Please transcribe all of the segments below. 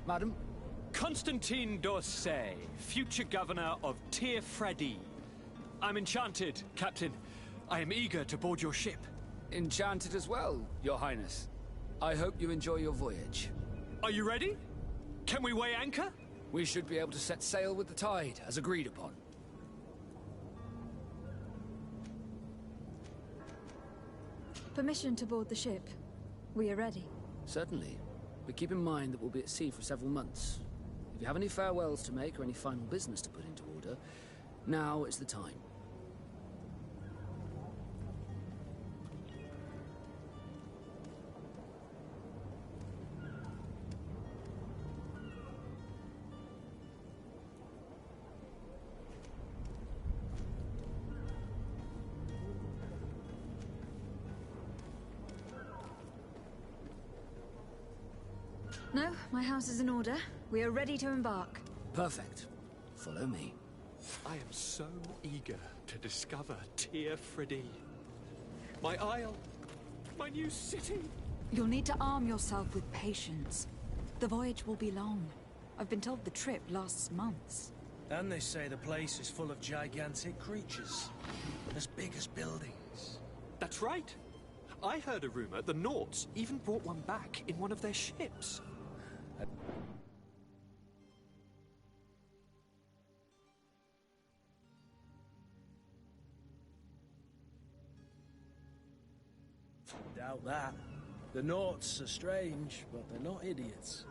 Madam? Constantine d'Orsay, future governor of Tir-Fredi. I'm enchanted, Captain. I am eager to board your ship. Enchanted as well, Your Highness. I hope you enjoy your voyage. Are you ready? Can we weigh anchor? We should be able to set sail with the tide, as agreed upon. Permission to board the ship. We are ready. Certainly. But keep in mind that we'll be at sea for several months. If you have any farewells to make or any final business to put into order, now is the time. No, my house is in order. We are ready to embark. Perfect. Follow me. I am so eager to discover Tir-Fredi. My isle, my new city. You'll need to arm yourself with patience. The voyage will be long. I've been told the trip lasts months. And they say the place is full of gigantic creatures. As big as buildings. That's right. I heard a rumor the Nauts even brought one back in one of their ships. Doubt that. The Nauts are strange, but they're not idiots.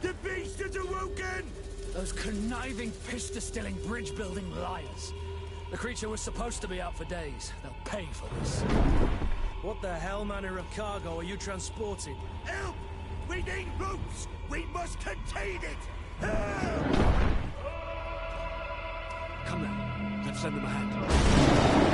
The beast has awoken! Those conniving, piss-distilling, bridge-building liars. The creature was supposed to be out for days. They'll pay for this. What the hell manner of cargo are you transporting? Help! We need ropes! We must contain it! Help! Come now, let's lend them a hand.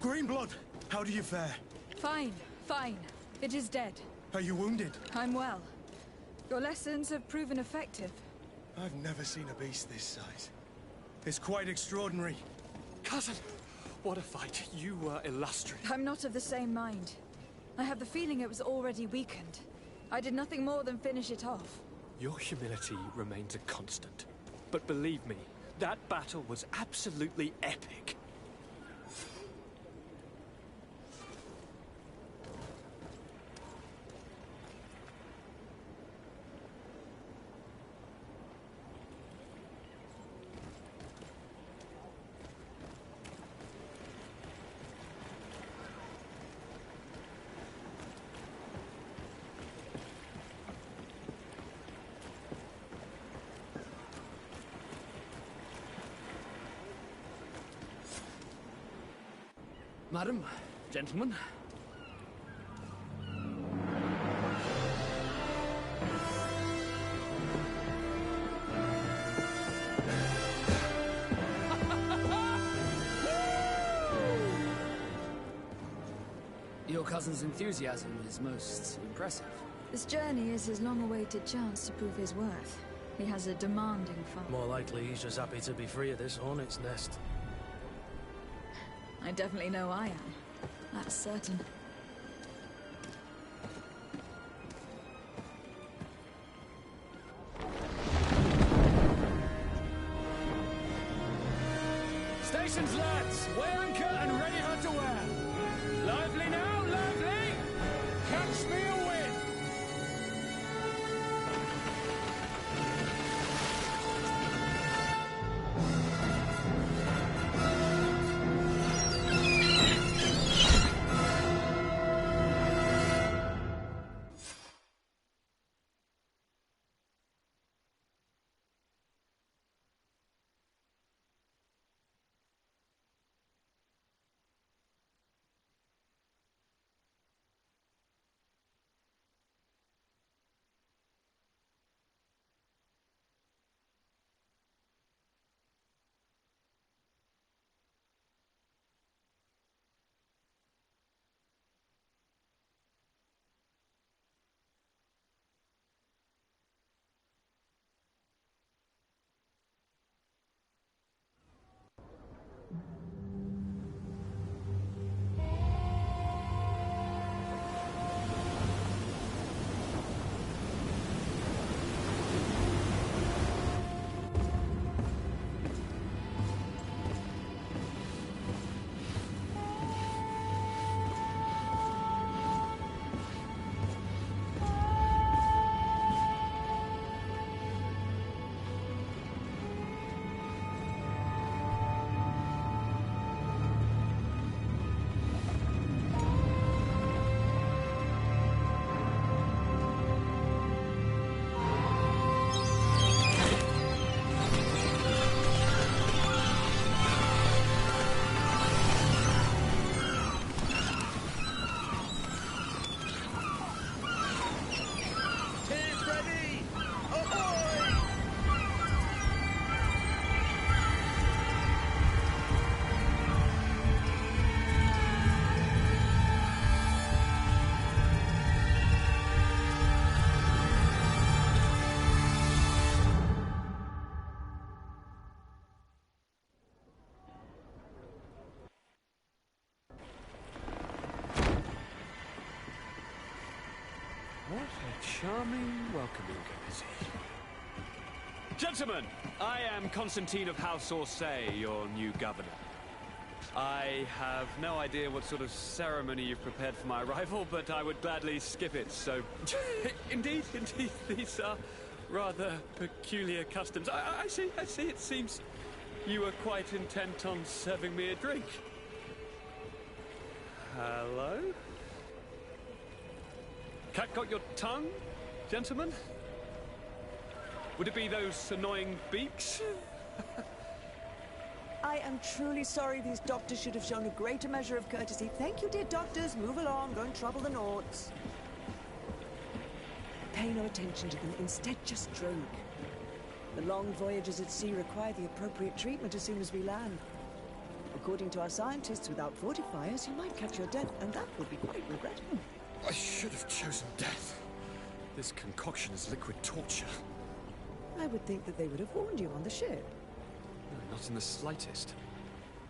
Greenblood, how do you fare? Fine, fine. It is dead. Are you wounded? I'm well. Your lessons have proven effective. I've never seen a beast this size. It's quite extraordinary. Cousin, what a fight. You were illustrious. I'm not of the same mind. I have the feeling it was already weakened. I did nothing more than finish it off. Your humility remains a constant. But believe me, that battle was absolutely epic. Madam, gentlemen. Your cousin's enthusiasm is most impressive. This journey is his long-awaited chance to prove his worth. He has a demanding father. More likely he's just happy to be free of this hornet's nest. I definitely know I am. That's certain. Stations, lads! Weigh anchor and ready her to wear! Lively now, lively! Catch me a wind! What a charming welcoming courtesy. Gentlemen, I am Constantine of House Orsay, your new governor. I have no idea what sort of ceremony you've prepared for my arrival, but I would gladly skip it, so... Indeed, these are rather peculiar customs. I see, it seems you were quite intent on serving me a drink. Hello? Cat got your tongue, gentlemen? Would it be those annoying beaks? I am truly sorry. These doctors should have shown a greater measure of courtesy. Thank you, dear doctors. Move along. Don't trouble the Nauts. Pay no attention to them. Instead, just drink. The long voyages at sea require the appropriate treatment as soon as we land. According to our scientists, without fortifiers, you might catch your death, and that would be quite regrettable. I should have chosen death. This concoction is liquid torture. I would think that they would have warned you on the ship. No, not in the slightest.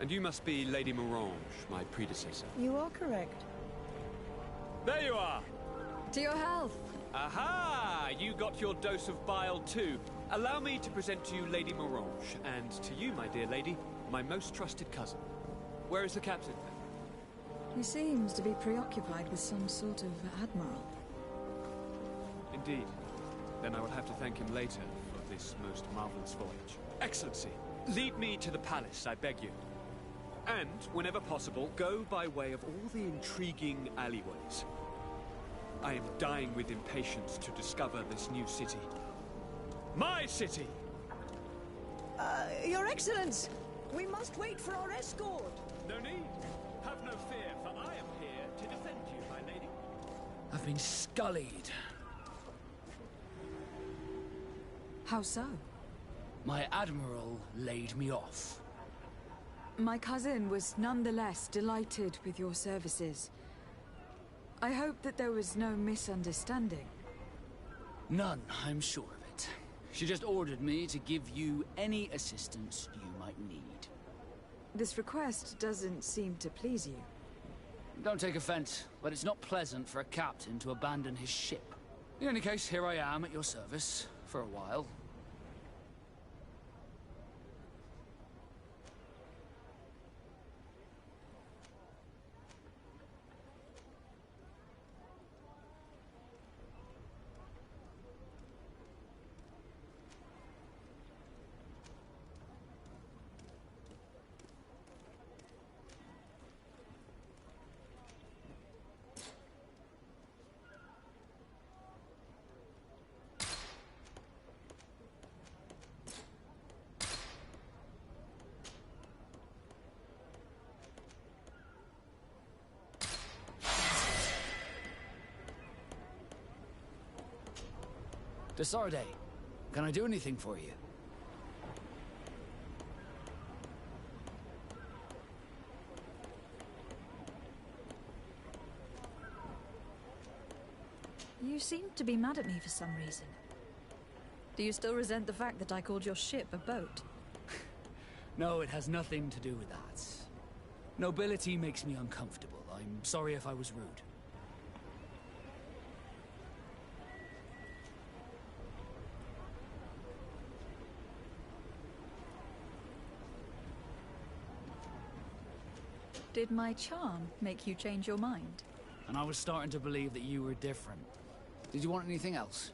And you must be Lady Morange, my predecessor. You are correct. There you are! To your health. Aha! You got your dose of bile too. Allow me to present to you Lady Morange, and to you, my dear lady, my most trusted cousin. Where is the captain? He seems to be preoccupied with some sort of admiral. Indeed. Then I will have to thank him later for this most marvelous voyage. Excellency, lead me to the palace, I beg you. And, whenever possible, go by way of all the intriguing alleyways. I am dying with impatience to discover this new city. My city! Your Excellence! We must wait for our escort! No need. Have no fear, for I am here to defend you, my lady. I've been scullied. How so? My admiral laid me off. My cousin was nonetheless delighted with your services. I hope that there was no misunderstanding. None, I'm sure of it. She just ordered me to give you any assistance you might need. This request doesn't seem to please you. Don't take offense, but it's not pleasant for a captain to abandon his ship. In any case, here I am at your service, for a while. Desarde, can I do anything for you? You seem to be mad at me for some reason. Do you still resent the fact that I called your ship a boat? No, it has nothing to do with that. Nobility makes me uncomfortable. I'm sorry if I was rude. Did my charm make you change your mind? And I was starting to believe that you were different. Did you want anything else?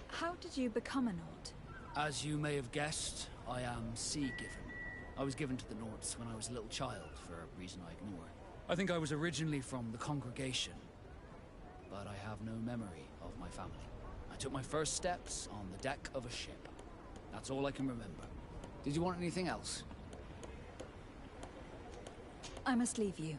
How did you become a Nord? As you may have guessed, I am sea-given. I was given to the Nords when I was a little child, for a reason I ignore. I think I was originally from the congregation, but I have no memory of my family. I took my first steps on the deck of a ship. That's all I can remember. Did you want anything else? I must leave you.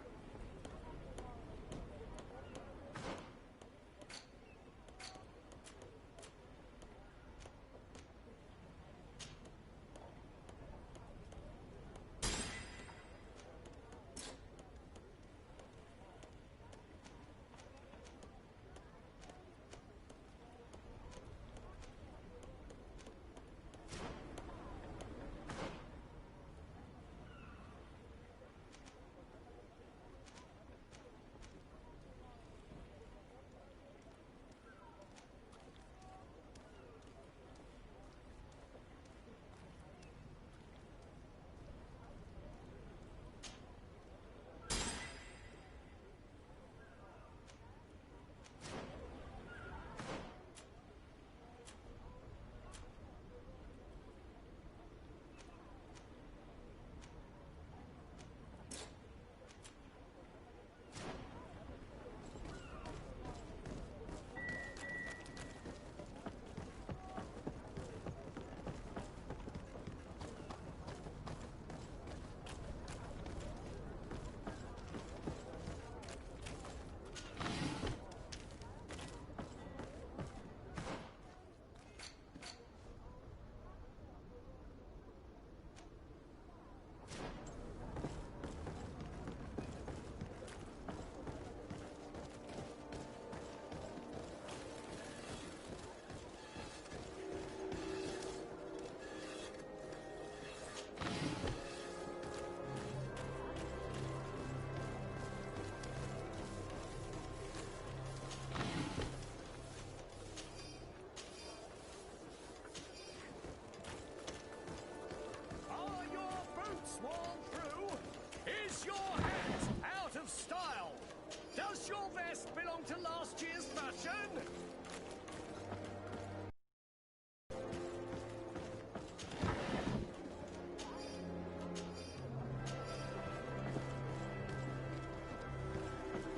to last year's fashion?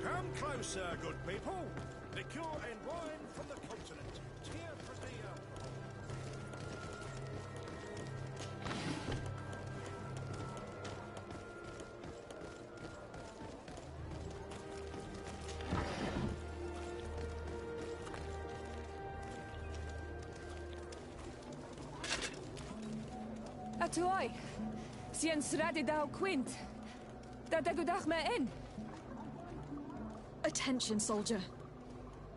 Come closer, good people. Liqueur and wine from the continent. Tear for the alcohol. Atuai, sien sradi dau quint. Da dagudach me in. Attention, soldier.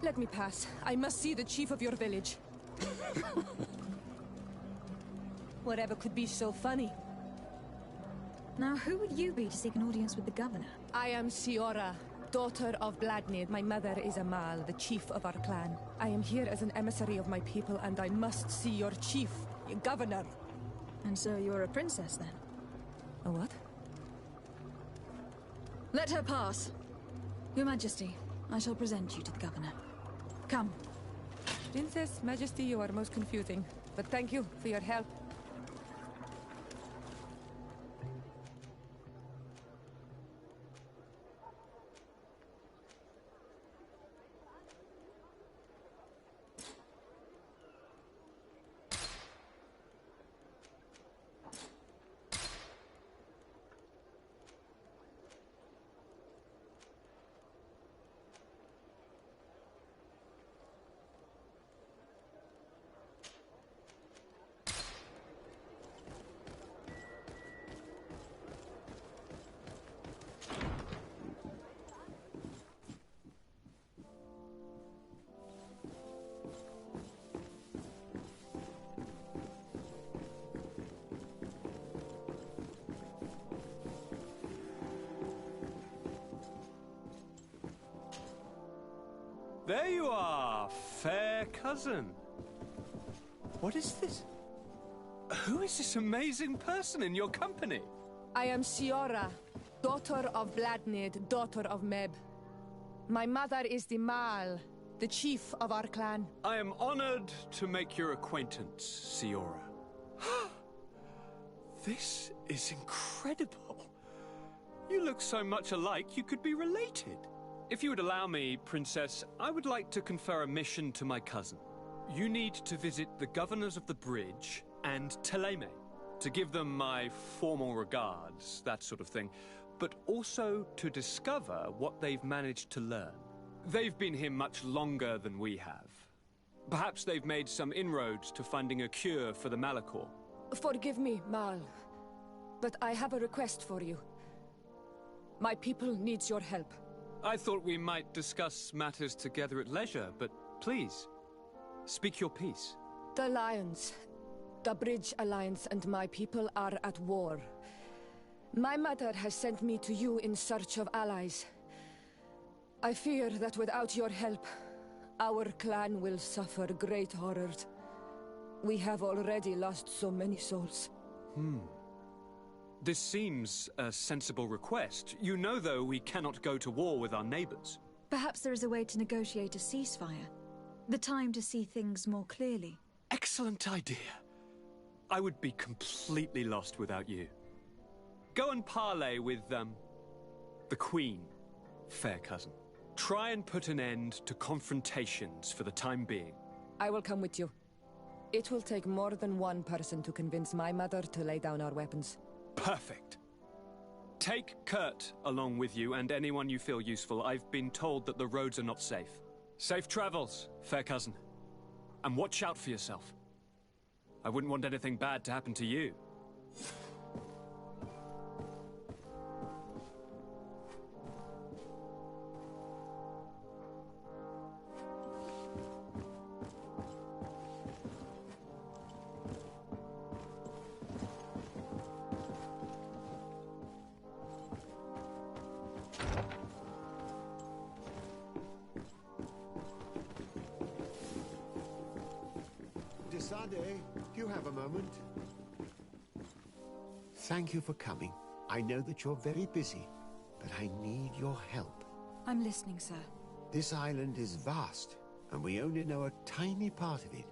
Let me pass. I must see the chief of your village. Whatever could be so funny. Now, who would you be to seek an audience with the governor? I am Siora, daughter of Bladnid. My mother is Amal, the chief of our clan. I am here as an emissary of my people, and I must see your chief, your governor. And so you're a princess, then? A what? Let her pass. Your Majesty, I shall present you to the governor. Come. Princess, Majesty, you are most confusing. But thank you for your help. There you are, fair cousin. What is this? Who is this amazing person in your company? I am Siora, daughter of Bladnid, daughter of Meb. My mother is the Mal, the chief of our clan. I am honored to make your acquaintance, Siora. This is incredible. You look so much alike you could be related. If you would allow me, Princess, I would like to confer a mission to my cousin. You need to visit the governors of the bridge and Teleme, to give them my formal regards, that sort of thing, but also to discover what they've managed to learn. They've been here much longer than we have. Perhaps they've made some inroads to finding a cure for the Malachor. Forgive me, Mal, but I have a request for you. My people needs your help. I thought we might discuss matters together at leisure, but please, speak your piece. The Lions, the Bridge Alliance and my people are at war. My mother has sent me to you in search of allies. I fear that without your help, our clan will suffer great horrors. We have already lost so many souls. This seems a sensible request. You know, though, we cannot go to war with our neighbors. Perhaps there is a way to negotiate a ceasefire. The time to see things more clearly. Excellent idea. I would be completely lost without you. Go and parley with, the Queen, fair cousin. Try and put an end to confrontations for the time being. I will come with you. It will take more than one person to convince my mother to lay down our weapons. Perfect. Take Kurt along with you and anyone you feel useful. I've been told that the roads are not safe. Safe travels, fair cousin. And watch out for yourself. I wouldn't want anything bad to happen to you. Sade, do you have a moment? Thank you for coming. I know that you're very busy, but I need your help. I'm listening, sir. This island is vast, and we only know a tiny part of it.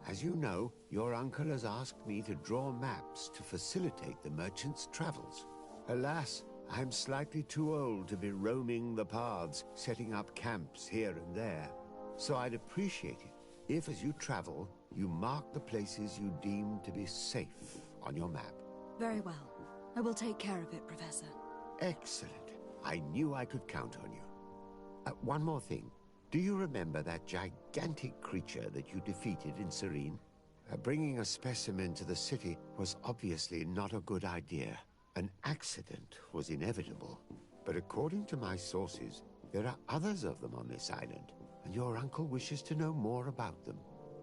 As you know, your uncle has asked me to draw maps to facilitate the merchant's travels. Alas, I'm slightly too old to be roaming the paths, setting up camps here and there. So I'd appreciate it if, as you travel, you mark the places you deem to be safe on your map. Very well. I will take care of it, Professor. Excellent. I knew I could count on you. One more thing. Do you remember that gigantic creature that you defeated in Serene? Bringing a specimen to the city was obviously not a good idea. An accident was inevitable. But according to my sources, there are others of them on this island, and your uncle wishes to know more about them.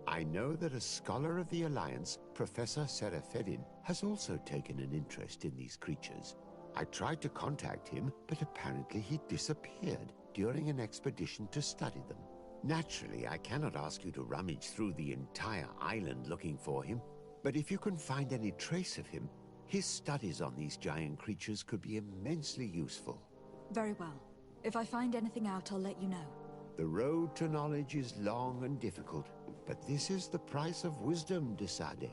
I know that a scholar of the Alliance, Professor Sera, has also taken an interest in these creatures. I tried to contact him, but apparently he disappeared during an expedition to study them. Naturally, I cannot ask you to rummage through the entire island looking for him, but if you can find any trace of him, his studies on these giant creatures could be immensely useful. Very well. If I find anything out, I'll let you know. The road to knowledge is long and difficult, but this is the price of wisdom, Desade.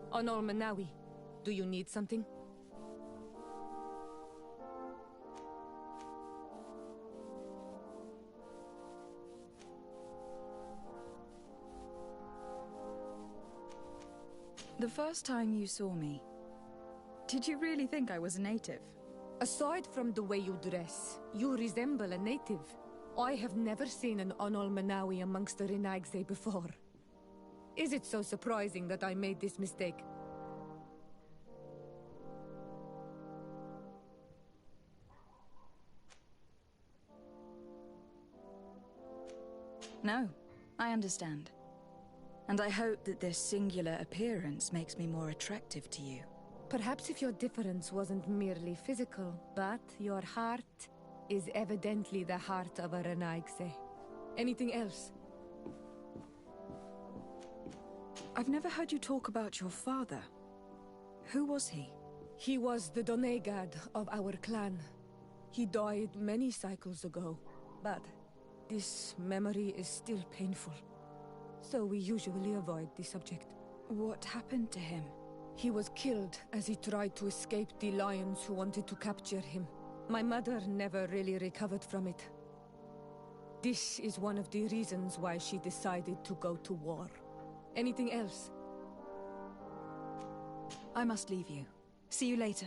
Honor Manawi, do you need something? The first time you saw me, did you really think I was a native? Aside from the way you dress, you resemble a native. I have never seen an Onol Manawi amongst the Renaigse before. Is it so surprising that I made this mistake? No, I understand. And I hope that this singular appearance makes me more attractive to you. Perhaps if your difference wasn't merely physical, but your heart is evidently the heart of a Renaigse. Anything else? I've never heard you talk about your father. Who was he? He was the Donegad of our clan. He died many cycles ago, but this memory is still painful. So we usually avoid the subject. What happened to him? He was killed as he tried to escape the lions who wanted to capture him. My mother never really recovered from it. This is one of the reasons why she decided to go to war. Anything else? I must leave you. See you later.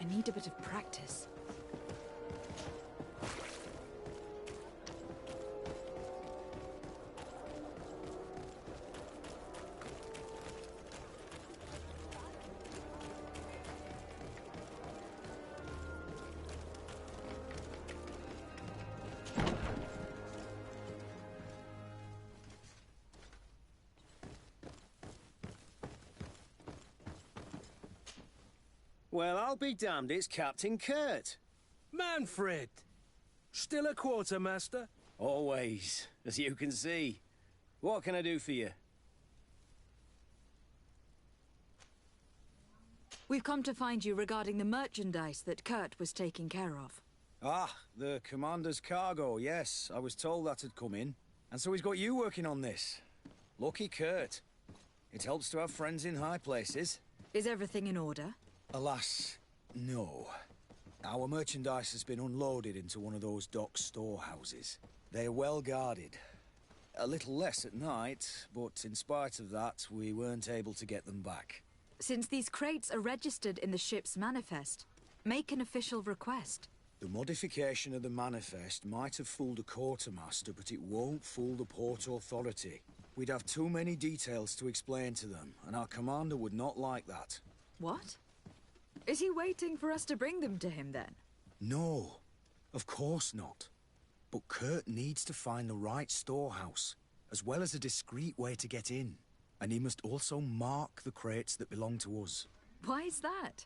I need a bit of practice. Well, I'll be damned, it's Captain Kurt. Manfred! Still a quartermaster? Always, as you can see. What can I do for you? We've come to find you regarding the merchandise that Kurt was taking care of. Ah, the commander's cargo, yes. I was told that had come in. And so he's got you working on this. Lucky Kurt. It helps to have friends in high places. Is everything in order? Alas, no. Our merchandise has been unloaded into one of those dock storehouses. They're well guarded. A little less at night, but in spite of that, we weren't able to get them back. Since these crates are registered in the ship's manifest, make an official request. The modification of the manifest might have fooled a quartermaster, but it won't fool the Port Authority. We'd have too many details to explain to them, and our commander would not like that. What? Is he waiting for us to bring them to him, then? No, of course not. But Kurt needs to find the right storehouse, as well as a discreet way to get in. And he must also mark the crates that belong to us. Why is that?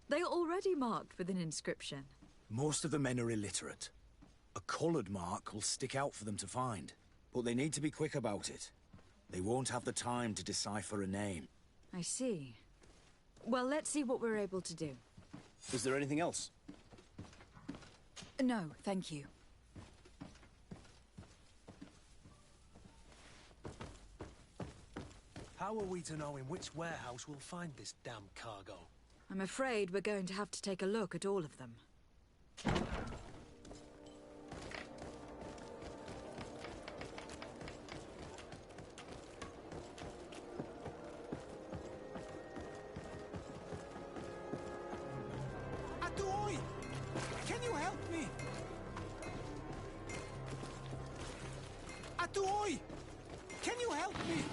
They are already marked with an inscription. Most of the men are illiterate. A coloured mark will stick out for them to find, but they need to be quick about it. They won't have the time to decipher a name. I see. Well, let's see what we're able to do. Is there anything else? No, thank you. How are we to know in which warehouse we'll find this damn cargo? I'm afraid we're going to have to take a look at all of them. Atuoi! Can you help me? Atuoi! Can you help me?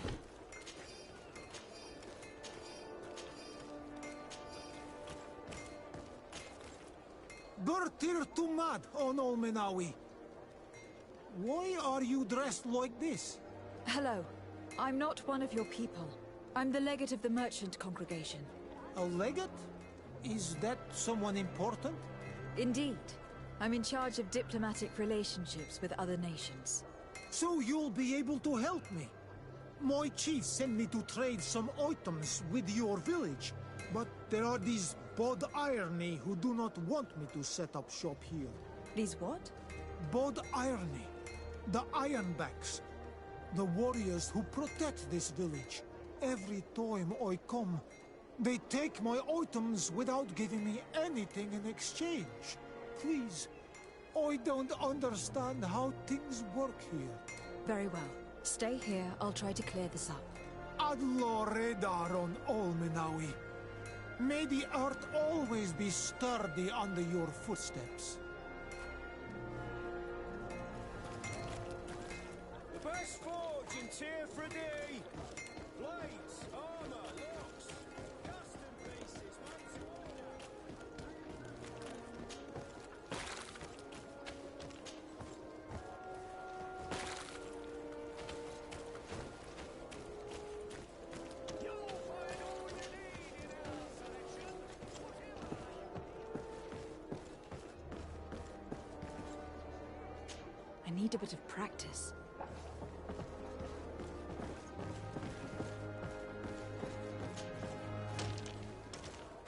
Bertir Tumad on Olmenawi. Why are you dressed like this? Hello. I'm not one of your people. I'm the legate of the merchant congregation. A legate? Is that someone important? Indeed. I'm in charge of diplomatic relationships with other nations. So you'll be able to help me. My chief sent me to trade some items with your village, but there are these Bod Irony who do not want me to set up shop here. These what? Bod Irony. The Ironbacks. The warriors who protect this village. Every time I come, they take my items without giving me anything in exchange. Please, I don't understand how things work here. Very well. Stay here, I'll try to clear this up. Adlo Redar on Olmenawi. May the earth always be sturdy under your footsteps. The best forge in tier for a day. Blades, armor, locks, custom pieces, man to order. You'll find all you need in our selection. I need a bit of practice.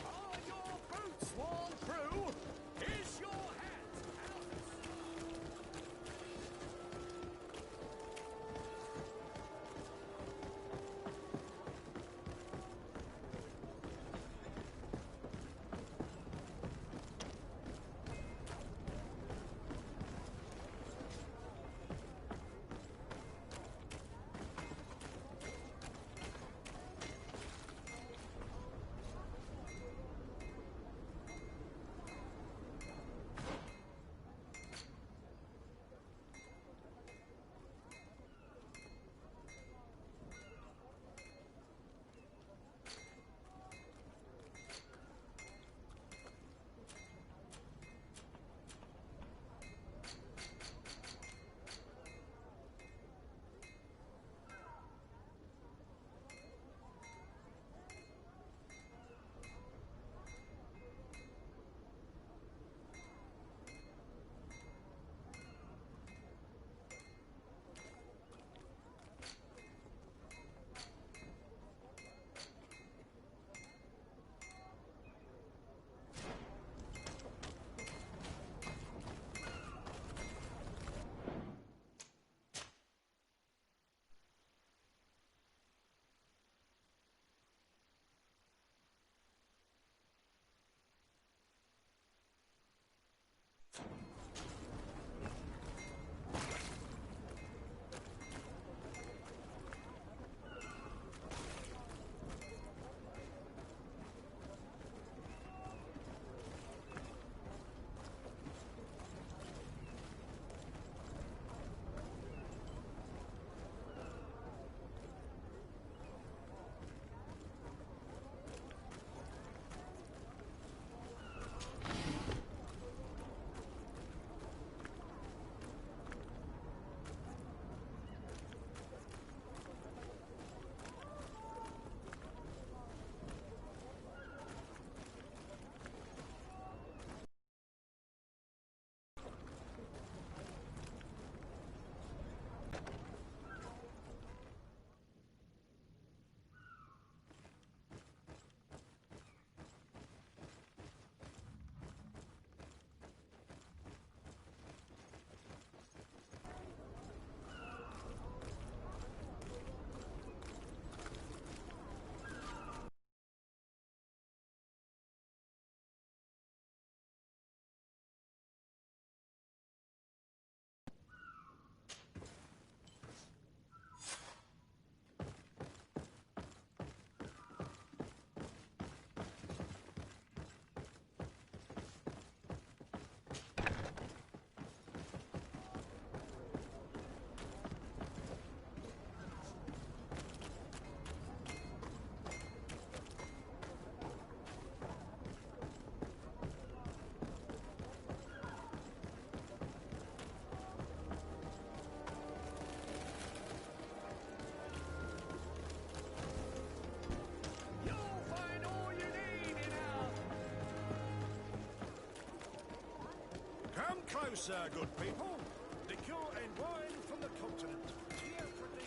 Are your boots worn through? Is your hat out? sir, good people. Liqueur and wine from the continent. Cheer for the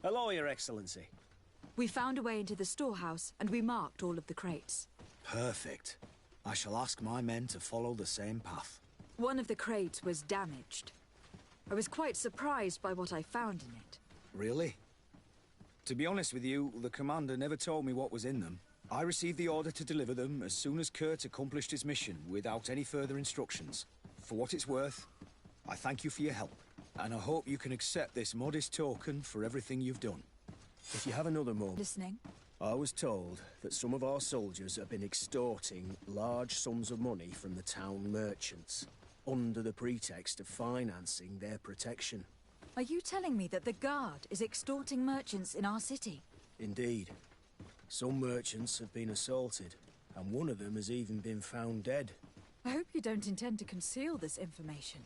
Hello, Your Excellency. We found a way into the storehouse, and we marked all of the crates. Perfect. I shall ask my men to follow the same path. One of the crates was damaged. I was quite surprised by what I found in it. Really? To be honest with you, the commander never told me what was in them. I received the order to deliver them as soon as Kurt accomplished his mission, without any further instructions. For what it's worth, I thank you for your help, and I hope you can accept this modest token for everything you've done. If you have another moment... Listening? I was told that some of our soldiers have been extorting large sums of money from the town merchants, under the pretext of financing their protection. Are you telling me that the Guard is extorting merchants in our city? Indeed. Some merchants have been assaulted, and one of them has even been found dead. I hope you don't intend to conceal this information.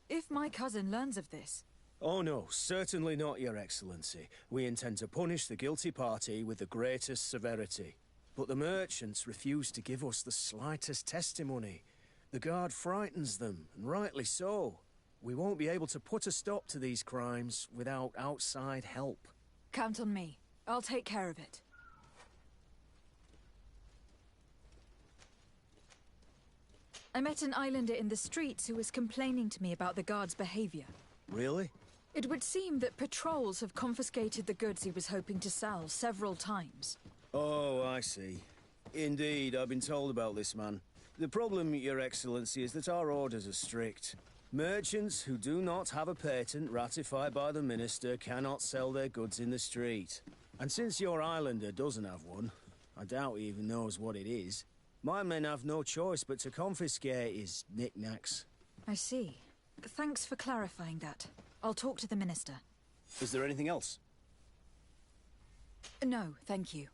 If my cousin learns of this... Oh no, certainly not, Your Excellency. We intend to punish the guilty party with the greatest severity. But the merchants refuse to give us the slightest testimony. The Guard frightens them, and rightly so. We won't be able to put a stop to these crimes without outside help. Count on me. I'll take care of it. I met an islander in the streets who was complaining to me about the Guard's behavior. Really? It would seem that patrols have confiscated the goods he was hoping to sell several times. Oh, I see. Indeed, I've been told about this man. The problem, Your Excellency, is that our orders are strict. Merchants who do not have a patent ratified by the Minister cannot sell their goods in the street. And since your islander doesn't have one, I doubt he even knows what it is, my men have no choice but to confiscate his knickknacks. I see. Thanks for clarifying that. I'll talk to the Minister. Is there anything else? No, thank you.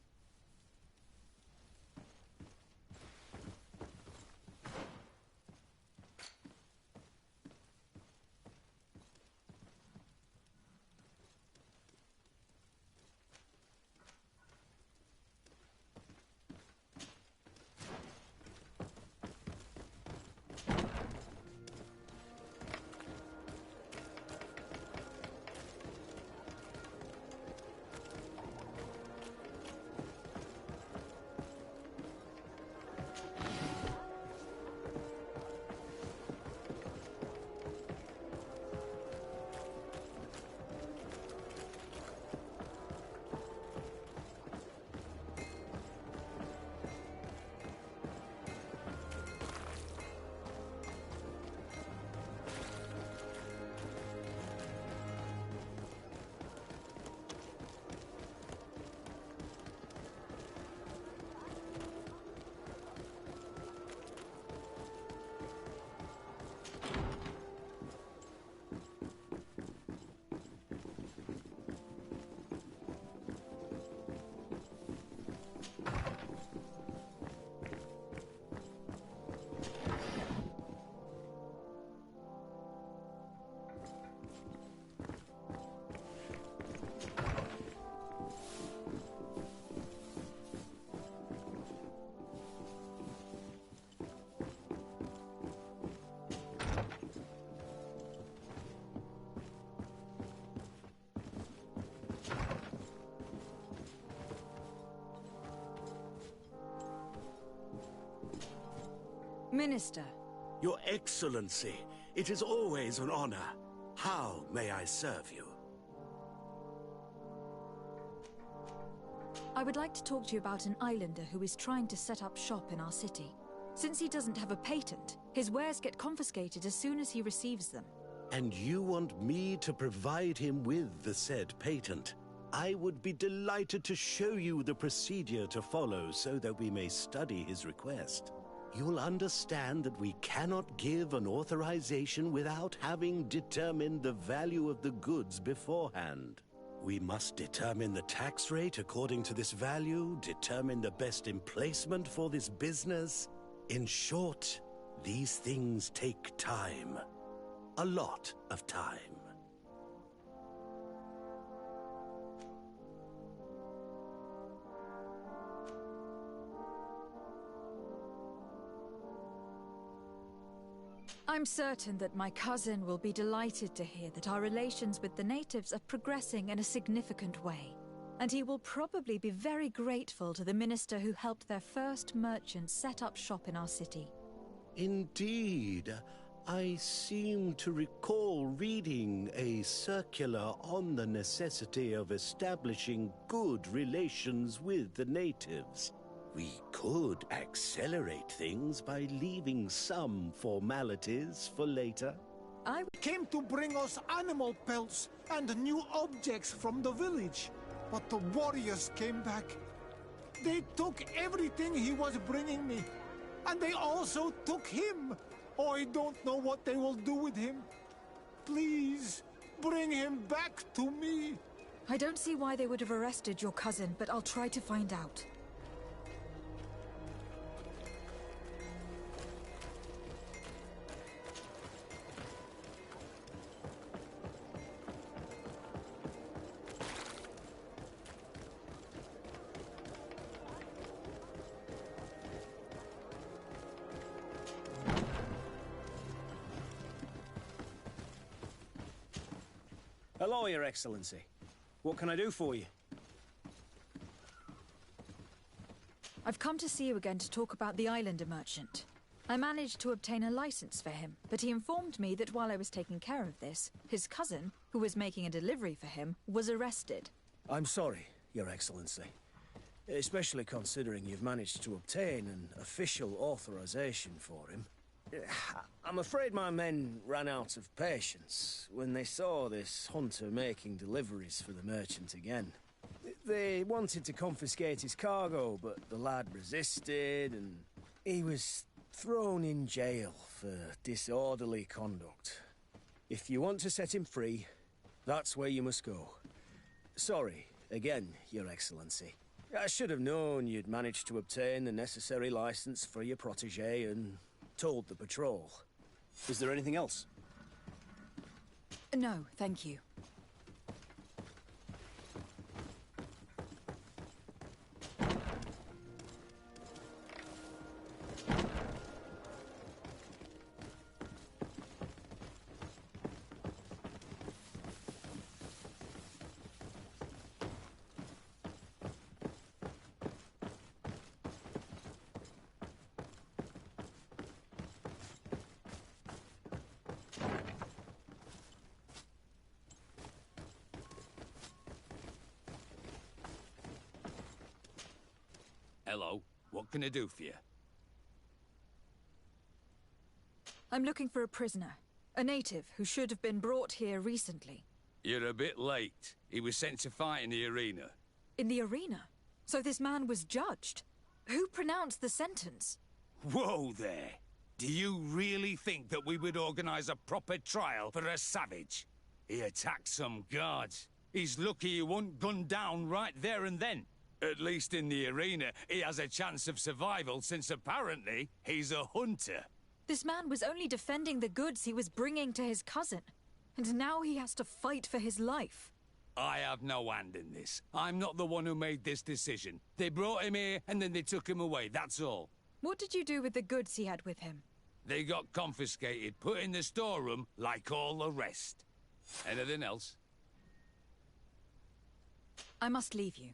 Minister. Your Excellency, it is always an honor. How may I serve you? I would like to talk to you about an islander who is trying to set up shop in our city. Since he doesn't have a patent, his wares get confiscated as soon as he receives them. And you want me to provide him with the said patent? I would be delighted to show you the procedure to follow so that we may study his request. You'll understand that we cannot give an authorization without having determined the value of the goods beforehand. We must determine the tax rate according to this value, determine the best emplacement for this business. In short, these things take time. A lot of time. I'm certain that my cousin will be delighted to hear that our relations with the natives are progressing in a significant way. And he will probably be very grateful to the minister who helped their first merchant set up shop in our city. Indeed. I seem to recall reading a circular on the necessity of establishing good relations with the natives. We could accelerate things by leaving some formalities for later. I came to bring us animal pelts and new objects from the village, but the warriors came back. They took everything he was bringing me, and they also took him. I don't know what they will do with him. Please, bring him back to me. I don't see why they would have arrested your cousin, but I'll try to find out. Hello, Your Excellency. What can I do for you? I've come to see you again to talk about the islander merchant. I managed to obtain a license for him, but he informed me that while I was taking care of this, his cousin, who was making a delivery for him, was arrested. I'm sorry, Your Excellency. Especially considering you've managed to obtain an official authorization for him. I'm afraid my men ran out of patience when they saw this hunter making deliveries for the merchant again. They wanted to confiscate his cargo, but the lad resisted, and he was thrown in jail for disorderly conduct. If you want to set him free, that's where you must go. Sorry, again, Your Excellency. I should have known you'd managed to obtain the necessary license for your protégé and told the patrol. Is there anything else? No, thank you. Hello, what can I do for you? I'm looking for a prisoner. A native who should have been brought here recently. You're a bit late. He was sent to fight in the arena. In the arena? So this man was judged? Who pronounced the sentence? Whoa there! Do you really think that we would organize a proper trial for a savage? He attacked some guards. He's lucky he wasn't gunned down right there and then. At least in the arena, he has a chance of survival since apparently he's a hunter. This man was only defending the goods he was bringing to his cousin. And now he has to fight for his life. I have no hand in this. I'm not the one who made this decision. They brought him here and then they took him away, that's all. What did you do with the goods he had with him? They got confiscated, put in the storeroom like all the rest. Anything else? I must leave you.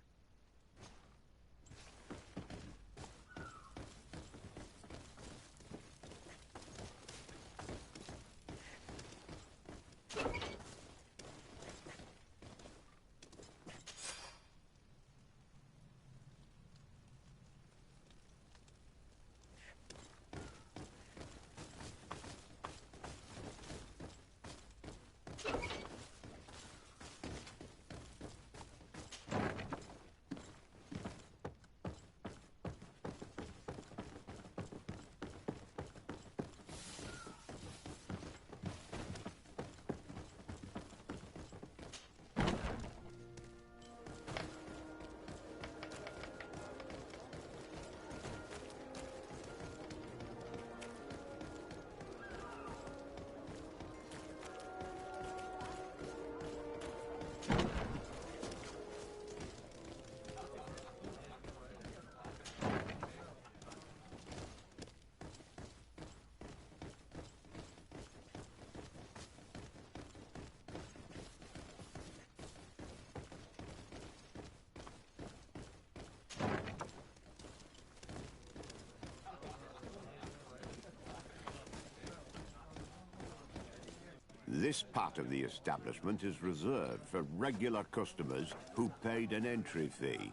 This part of the establishment is reserved for regular customers who paid an entry fee.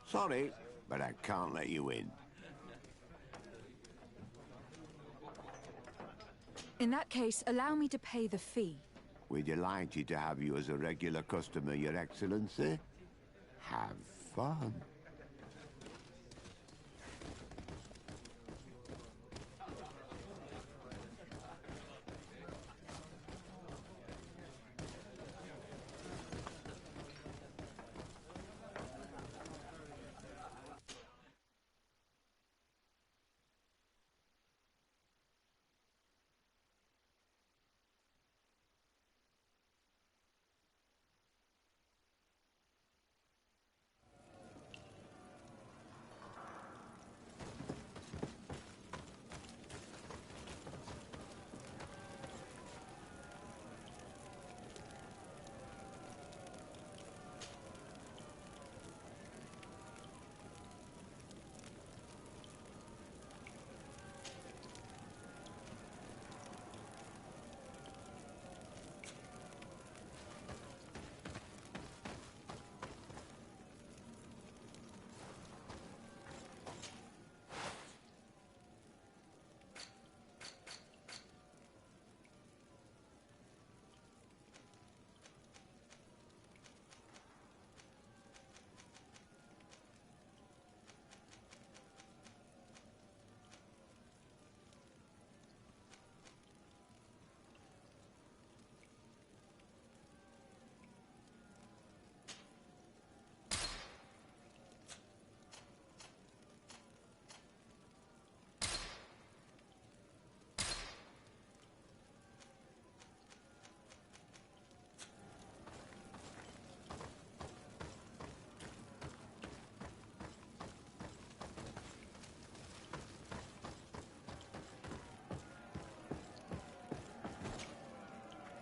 Sorry, but I can't let you in. In that case, allow me to pay the fee. We're delighted to have you as a regular customer, Your Excellency. Have fun.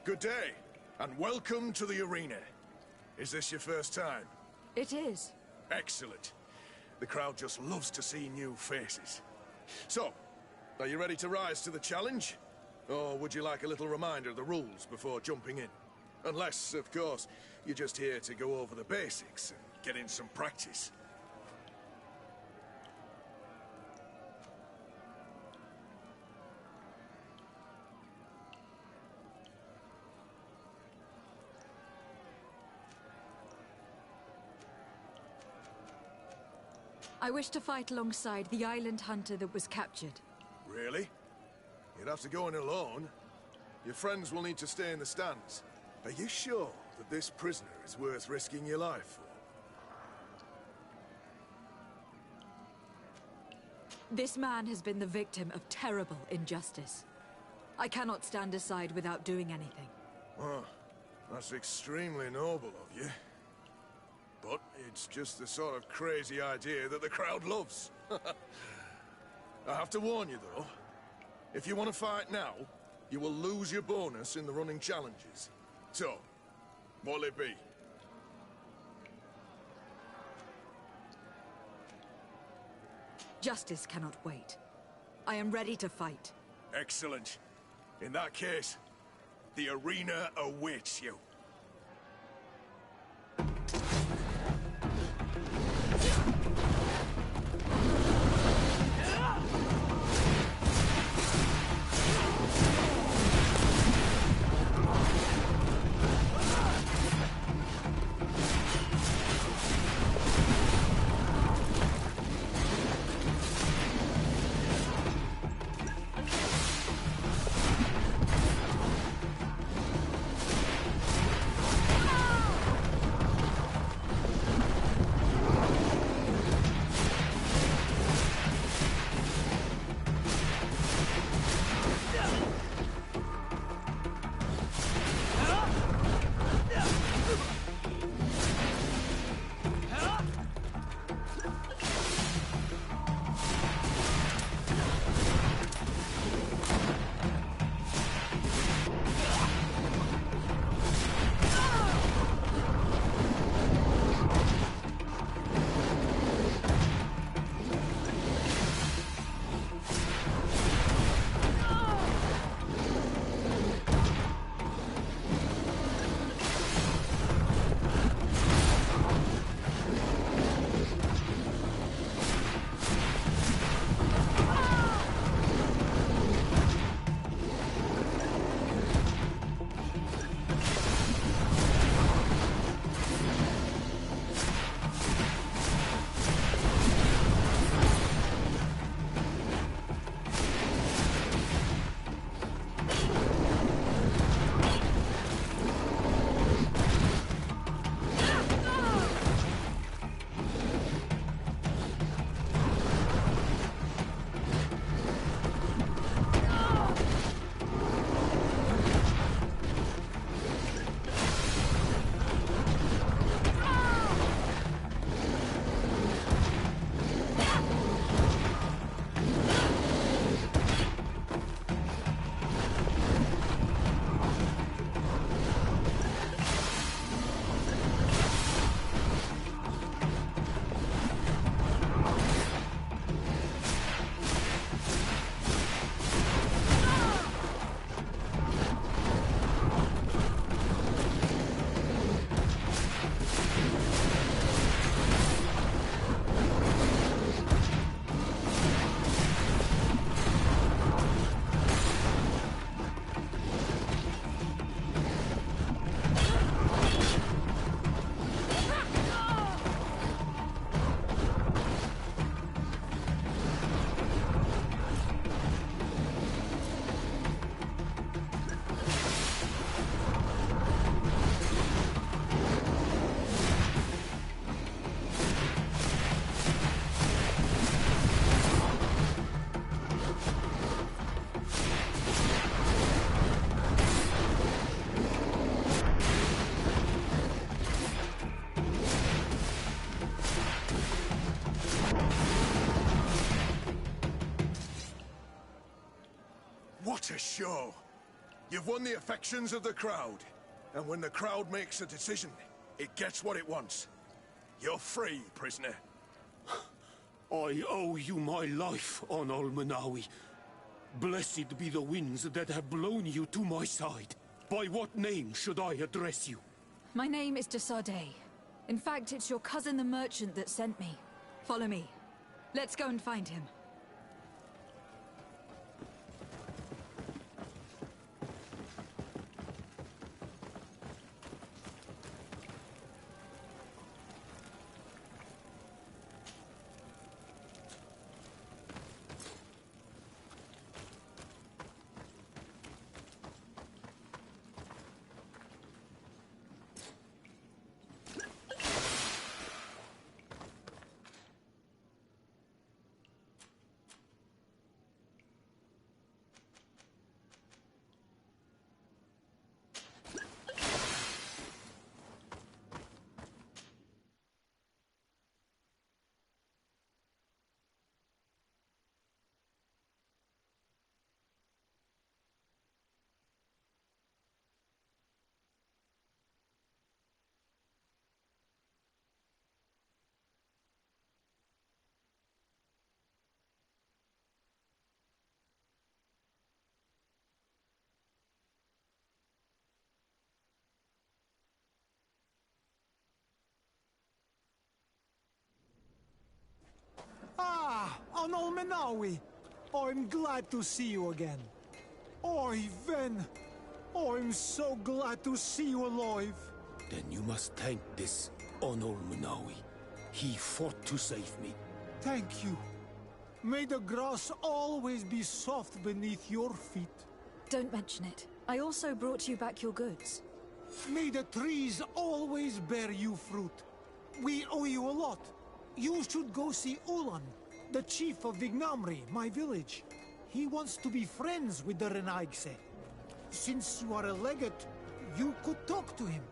Good day, and welcome to the arena. Is this your first time? It is. Excellent. The crowd just loves to see new faces. So, are you ready to rise to the challenge? Or would you like a little reminder of the rules before jumping in? Unless, of course, you're just here to go over the basics and get in some practice. I wish to fight alongside the island hunter that was captured. Really? You'd have to go in alone. Your friends will need to stay in the stands. Are you sure that this prisoner is worth risking your life for? This man has been the victim of terrible injustice. I cannot stand aside without doing anything. Oh, that's extremely noble of you. But it's just the sort of crazy idea that the crowd loves. I have to warn you, though. If you want to fight now, you will lose your bonus in the running challenges. So, what'll it be? Justice cannot wait. I am ready to fight. Excellent. In that case, the arena awaits you. to show. You've won the affections of the crowd. And when the crowd makes a decision, it gets what it wants. You're free, prisoner. I owe you my life, Onol Manawi. Blessed be the winds that have blown you to my side. By what name should I address you? My name is Desade. In fact, it's your cousin the merchant that sent me. Follow me. Let's go and find him. Ah, Onol Menawi. I'm glad to see you again. Oi, Ven. I'm so glad to see you alive. Then you must thank this Onol Manawi. He fought to save me. Thank you. May the grass always be soft beneath your feet. Don't mention it. I also brought you back your goods. May the trees always bear you fruit. We owe you a lot. You should go see Ulan, the chief of Vignamri, my village. He wants to be friends with the Renaigse. Since you are a legate, you could talk to him.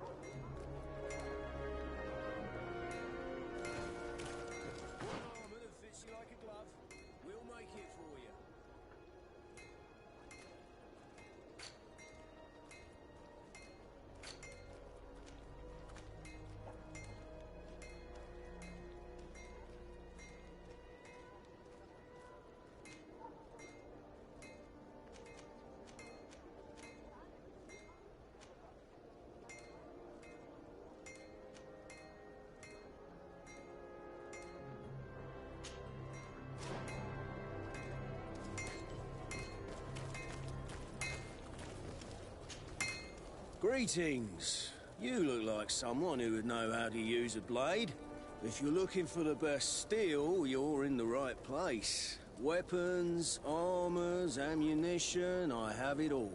Greetings. You look like someone who would know how to use a blade. If you're looking for the best steel, you're in the right place. Weapons, armors, ammunition, I have it all.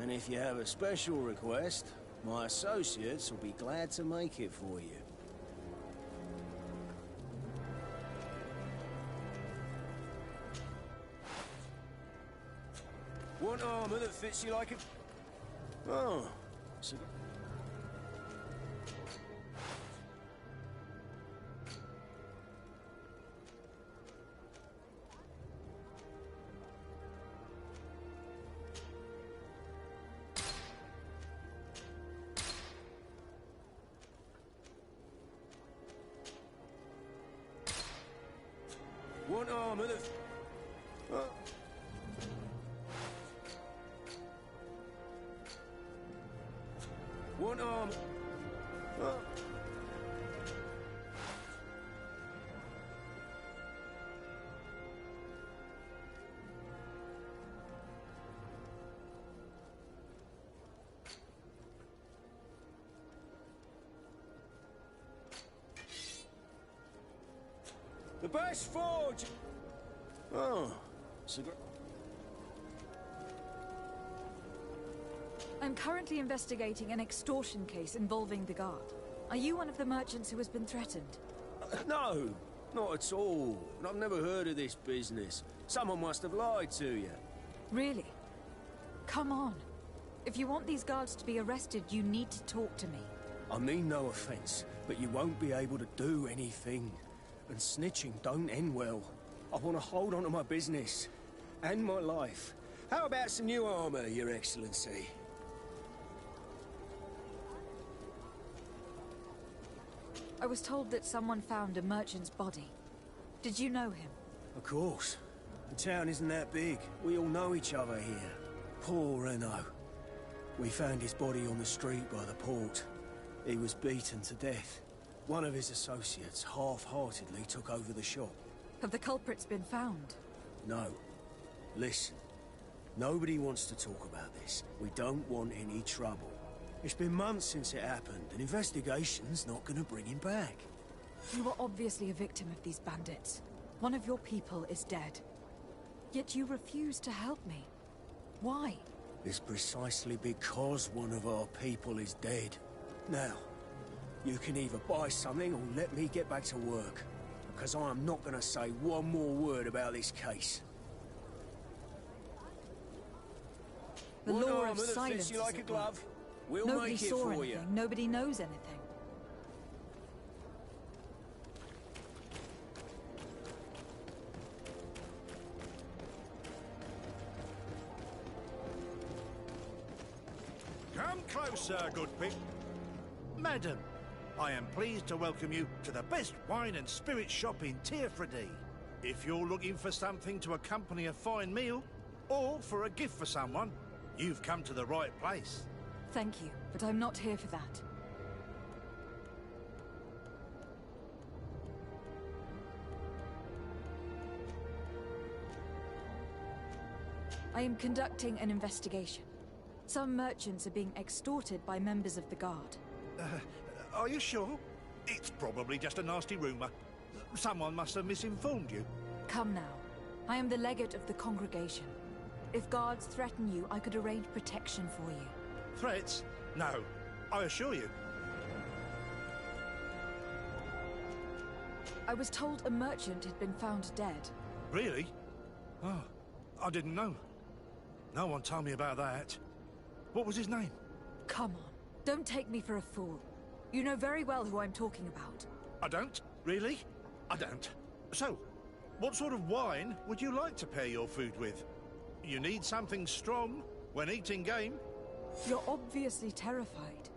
And if you have a special request, my associates will be glad to make it for you. Want armor that fits you like a... Oh. So... Want armor that... Oh. One arm. Oh. The best forge. Oh, cigar. I'm currently investigating an extortion case involving the guard. Are you one of the merchants who has been threatened? No, not at all. I've never heard of this business. Someone must have lied to you. Really? Come on. If you want these guards to be arrested, you need to talk to me. I mean no offense, but you won't be able to do anything. And snitching don't end well. I want to hold on to my business. And my life. How about some new armor, Your Excellency? I was told that someone found a merchant's body. Did you know him? Of course. The town isn't that big. We all know each other here. Poor Renault. We found his body on the street by the port. He was beaten to death. One of his associates half-heartedly took over the shop. Have the culprits been found? No. Listen. Nobody wants to talk about this. We don't want any trouble. It's been months since it happened. An investigation's not gonna bring him back. You were obviously a victim of these bandits. One of your people is dead. Yet you refuse to help me. Why? It's precisely because one of our people is dead. Now, you can either buy something or let me get back to work. Because I am not gonna say one more word about this case. The One law armor of that silence fits you like is a at glove. work. We'll Nobody make it saw for anything. you. Nobody knows anything. Come closer, good pig. Madam, I am pleased to welcome you to the best wine and spirit shop in Tearfredy. If you're looking for something to accompany a fine meal, or for a gift for someone, you've come to the right place. Thank you, but I'm not here for that. I am conducting an investigation. Some merchants are being extorted by members of the Guard. Are you sure? It's probably just a nasty rumour. Someone must have misinformed you. Come now. I am the legate of the congregation. If guards threaten you, I could arrange protection for you. Threats? No, I assure you. I was told a merchant had been found dead. Really? Oh, I didn't know. No one told me about that. What was his name? Come on, don't take me for a fool. You know very well who I'm talking about. I don't? Really? I don't. So, what sort of wine would you like to pair your food with? You need something strong when eating game. You're obviously terrified.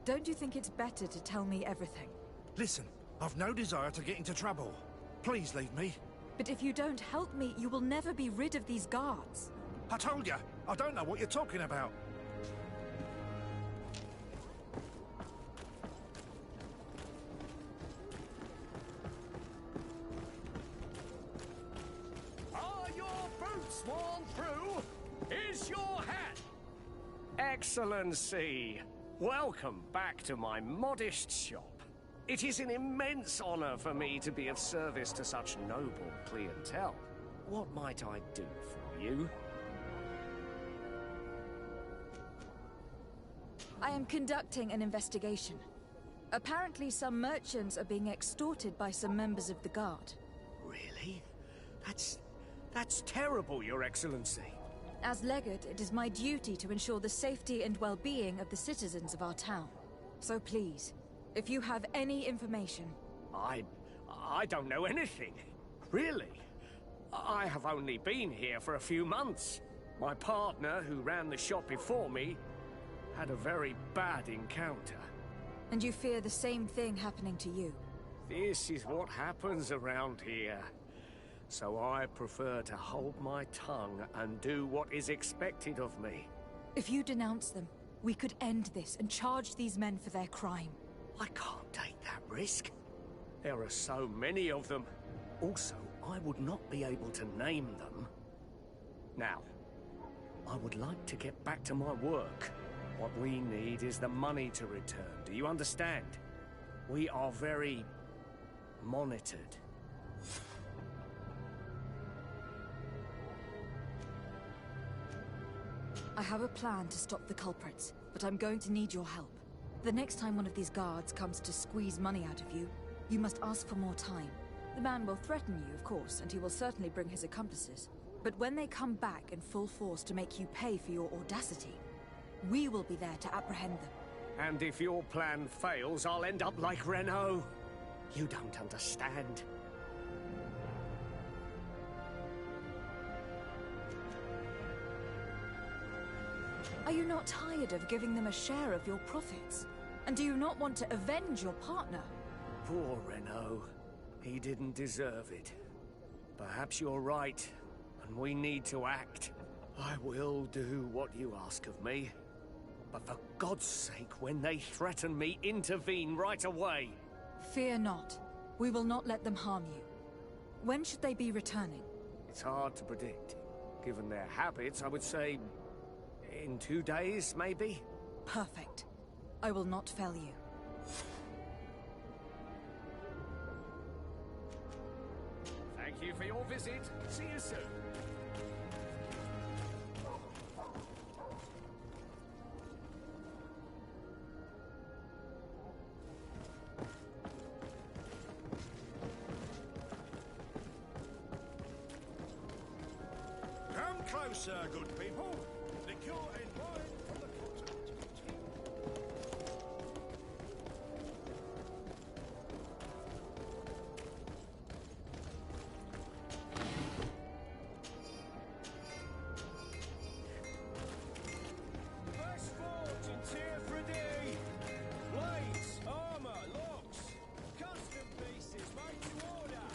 Don't you think it's better to tell me everything? Listen, I've no desire to get into trouble. Please leave me. But if you don't help me, you will never be rid of these guards. I told you, I don't know what you're talking about. Are your boots worn through? Is your hat? Excellency, welcome back to my modest shop. It is an immense honor for me to be of service to such noble clientele. What might I do for you? I am conducting an investigation. Apparently some merchants are being extorted by some members of the Guard. Really? That's terrible, Your Excellency. As legate, it is my duty to ensure the safety and well-being of the citizens of our town. So please, if you have any information... I don't know anything. Really. I have only been here for a few months. My partner, who ran the shop before me, had a very bad encounter. And you fear the same thing happening to you? This is what happens around here. So I prefer to hold my tongue and do what is expected of me. If you denounce them, we could end this and charge these men for their crime. I can't take that risk. There are so many of them. Also, I would not be able to name them. Now, I would like to get back to my work. What we need is the money to return. Do you understand? We are very monitored. I have a plan to stop the culprits, but I'm going to need your help. The next time one of these guards comes to squeeze money out of you, you must ask for more time. The man will threaten you, of course, and he will certainly bring his accomplices. But when they come back in full force to make you pay for your audacity, we will be there to apprehend them. And if your plan fails, I'll end up like Renault. You don't understand. Are you not tired of giving them a share of your profits? And do you not want to avenge your partner? Poor Renault. He didn't deserve it. Perhaps you're right, and we need to act. I will do what you ask of me. But for God's sake, when they threaten me, intervene right away. Fear not. We will not let them harm you. When should they be returning? It's hard to predict. Given their habits, I would say... in 2 days, maybe? Perfect. I will not fail you. Thank you for your visit. See you soon. Come closer, good people. Liqueur and wine from the continent. Best forge in tier 3D. Blades, armor, locks, custom pieces made to order.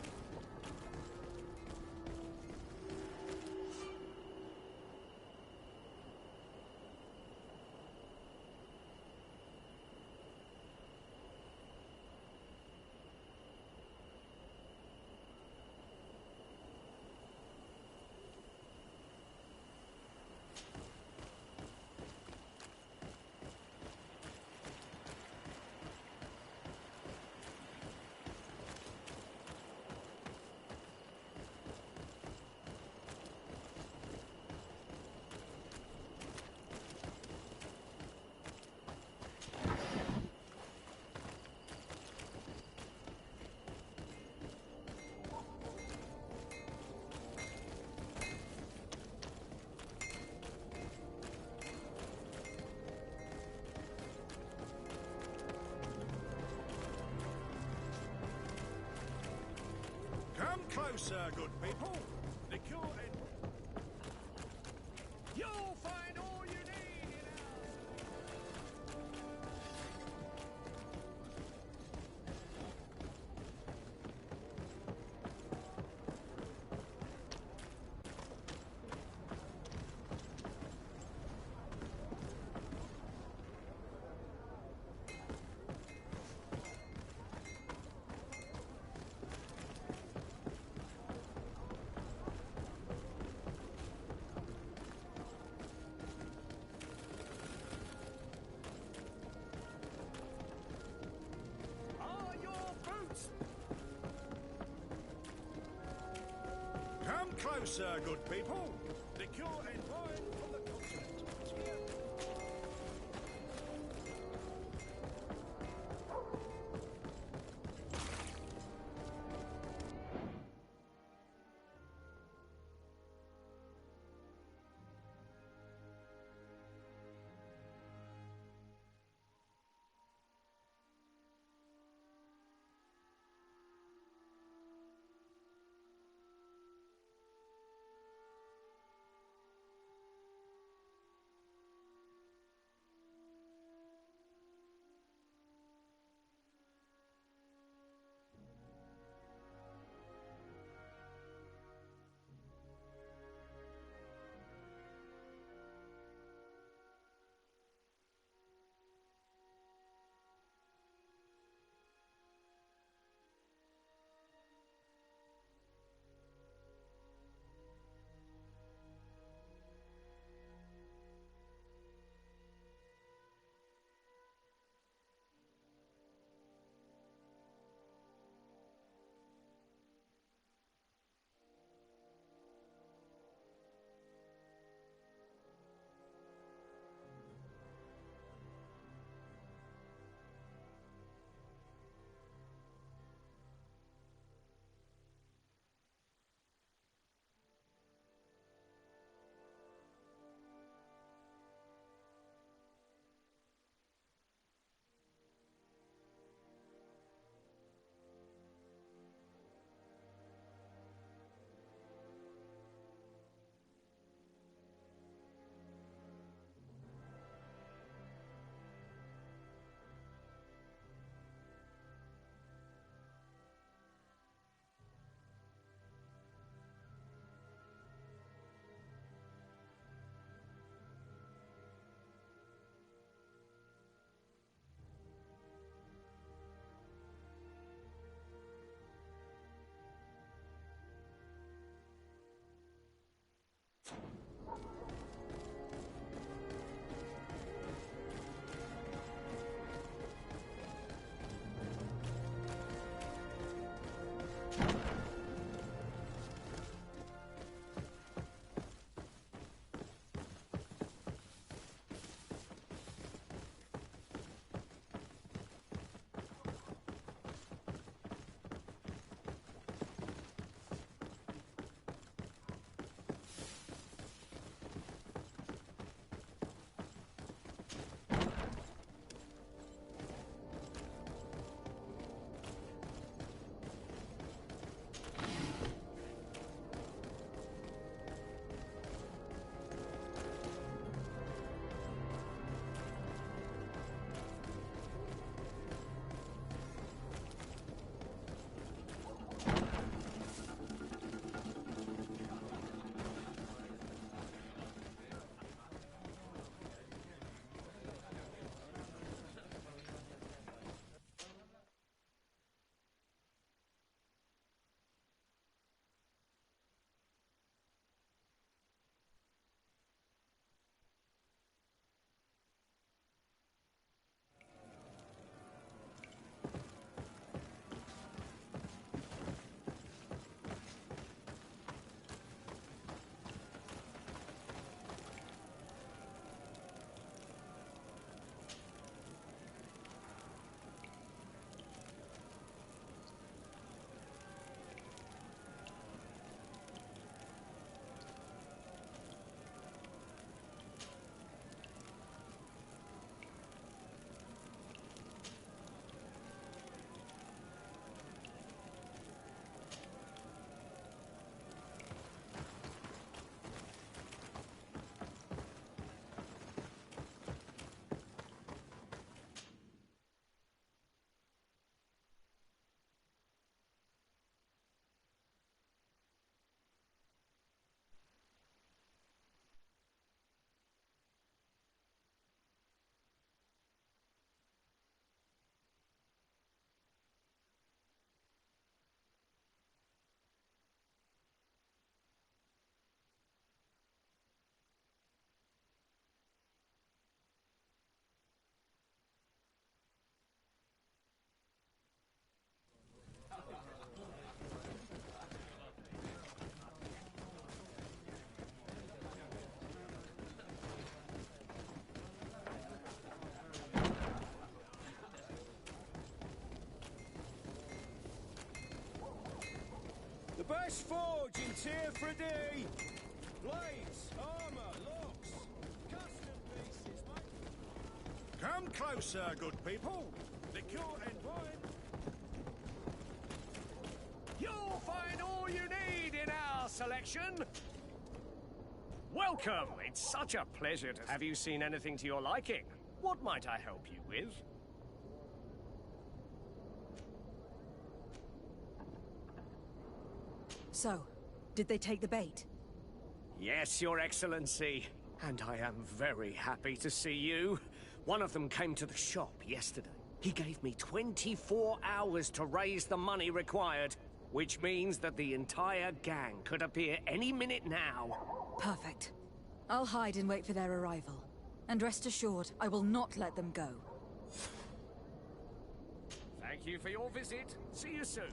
Come closer, good people. Liqueur and... You'll find all you need in Are your boots? Come closer, good people. Liqueur and wine from the continent. best forge in Tearfredy! Blades, armor, locks, custom pieces, mate. Come closer, good people. Liquor and wine. You'll find all you need in our selection. Welcome. It's such a pleasure to have you seen anything to your liking. What might I help you with? So, did they take the bait? Yes, Your Excellency. And I am very happy to see you. One of them came to the shop yesterday. He gave me 24 hours to raise the money required, which means that the entire gang could appear any minute now. Perfect. I'll hide and wait for their arrival. And rest assured, I will not let them go. Thank you for your visit. See you soon.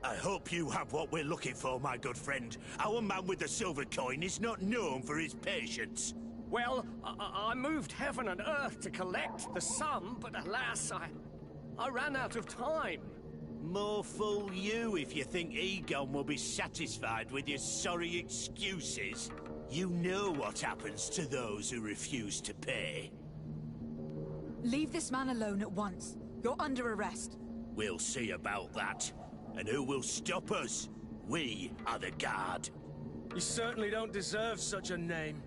I hope you have what we're looking for, my good friend. Our man with the silver coin is not known for his patience. Well, I moved heaven and earth to collect the sum, but alas, I ran out of time. More fool you if you think Egon will be satisfied with your sorry excuses. You know what happens to those who refuse to pay. Leave this man alone at once. You're under arrest. We'll see about that. And who will stop us? We are the guard. You certainly don't deserve such a name.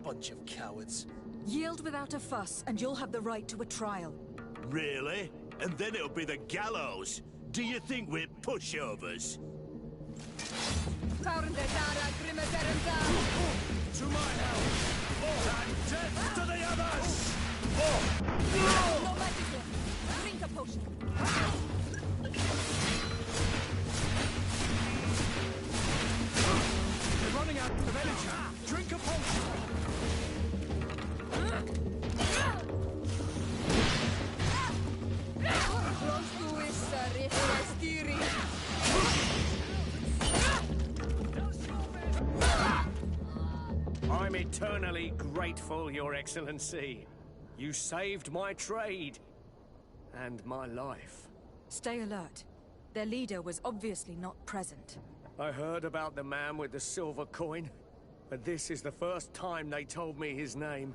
Bunch of cowards. Yield without a fuss, and you'll have the right to a trial. Really? And then it'll be the gallows? Do you think we're pushovers? To my help! And death to the others! No magic here. Drink a potion. They're running out of energy. Drink a potion. I'm eternally grateful, Your Excellency. You saved my trade and my life. Stay alert. Their leader was obviously not present. I heard about the man with the silver coin, but this is the first time they told me his name.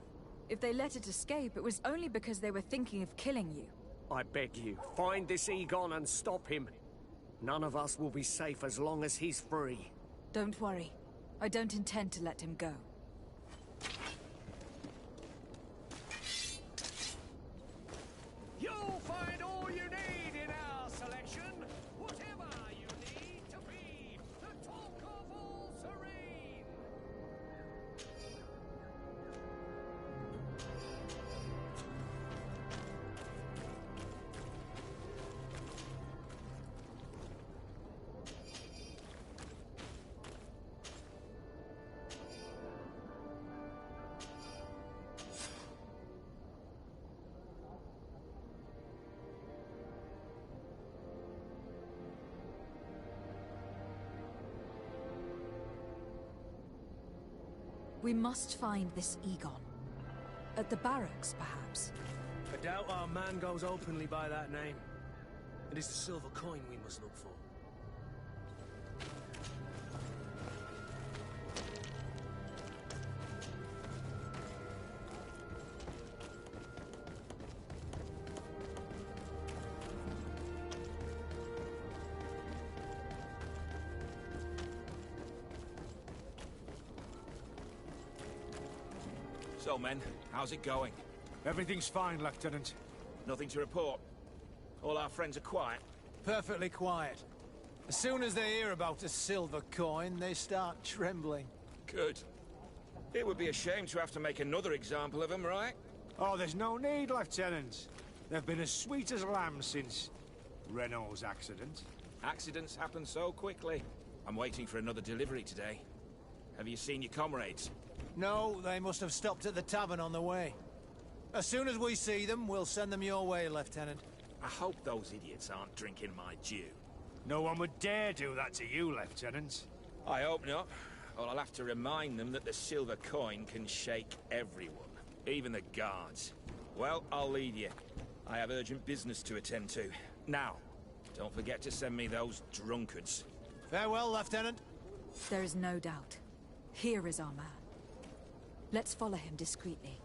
If they let it escape, it was only because they were thinking of killing you. I beg you, find this Egon and stop him. None of us will be safe as long as he's free. Don't worry. I don't intend to let him go. You'll find all you need in our selection. Whatever you need to be the talk of all Serene. We must find this Egon. At the barracks, perhaps. I doubt our man goes openly by that name. It is the silver coin we must look for. So, men, how's it going? Everything's fine, Lieutenant. Nothing to report. All our friends are quiet. Perfectly quiet. As soon as they hear about a silver coin, they start trembling. Good. It would be a shame to have to make another example of them, right? Oh, there's no need, Lieutenant. They've been as sweet as lambs since Renault's accident. Accidents happen so quickly. I'm waiting for another delivery today. Have you seen your comrades? No, they must have stopped at the tavern on the way. As soon as we see them, we'll send them your way, Lieutenant. I hope those idiots aren't drinking my dew. No one would dare do that to you, Lieutenant. I hope not. or I'll have to remind them that the silver coin can shake everyone, even the guards. Well, I'll leave you. I have urgent business to attend to. Now, don't forget to send me those drunkards. Farewell, Lieutenant. There is no doubt. Here is our man. Let's follow him discreetly.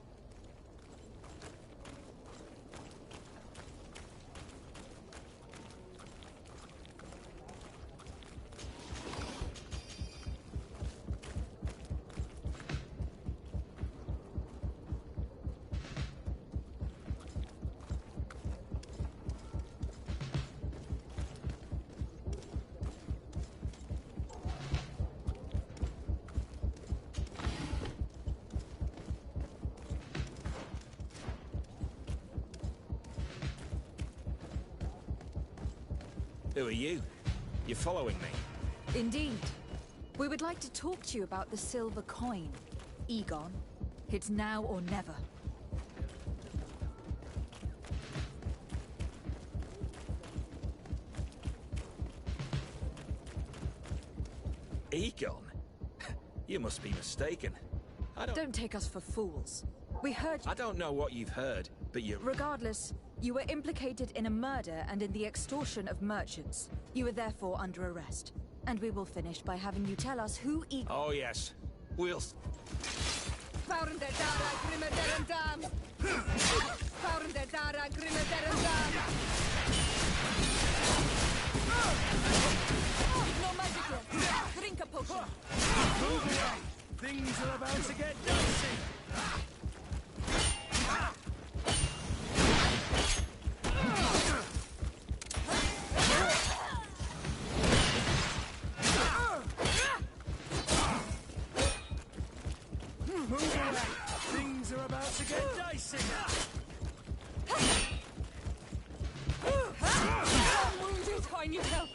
Who are you? You're following me? Indeed. We would like to talk to you about the silver coin. Egon, it's now or never. Egon? You must be mistaken. Don't take us for fools. We heard... I don't know what you've heard, but you... Regardless, you were implicated in a murder and in the extortion of merchants. You are therefore under arrest. And we will finish by having you tell us who Egon... Oh, yes. We'll... No magic here. Drink a potion. Move away! Things are about to get dicey! Things are about to get dicey! I'm wounded. I need help.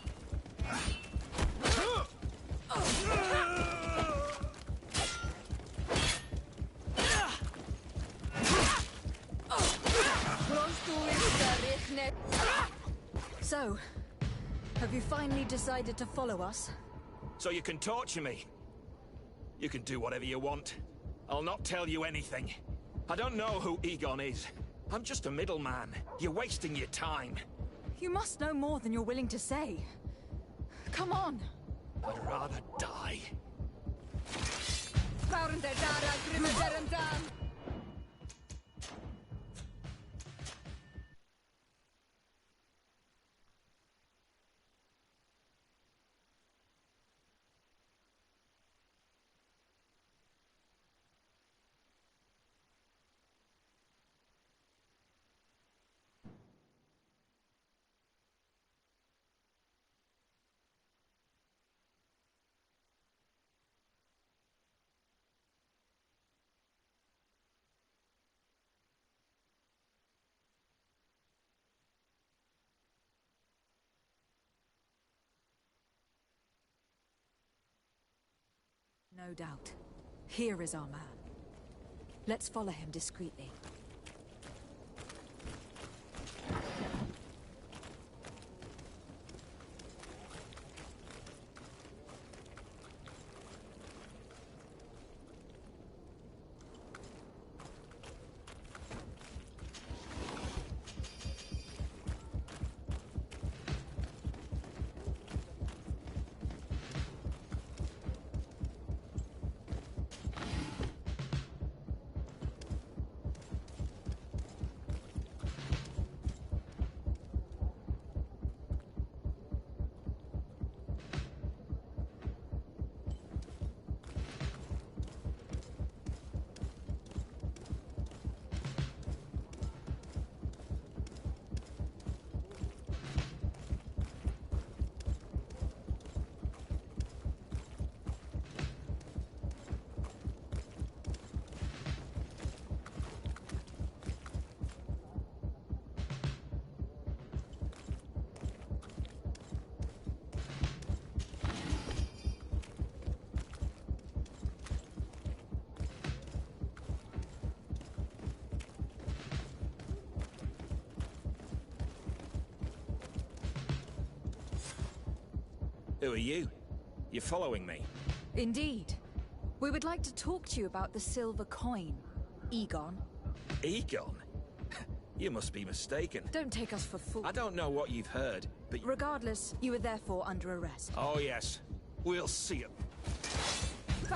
So, have you finally decided to follow us? So you can torture me. You can do whatever you want. I'll not tell you anything. I don't know who Egon is. I'm just a middleman. You're wasting your time. You must know more than you're willing to say. Come on. I'd rather die. No doubt. Here is our man. Let's follow him discreetly. Who are you? You're following me? Indeed. We would like to talk to you about the silver coin, Egon. Egon? You must be mistaken. Don't take us for fools. I don't know what you've heard, but... Regardless, you are therefore under arrest. Oh, yes. We'll see it. Things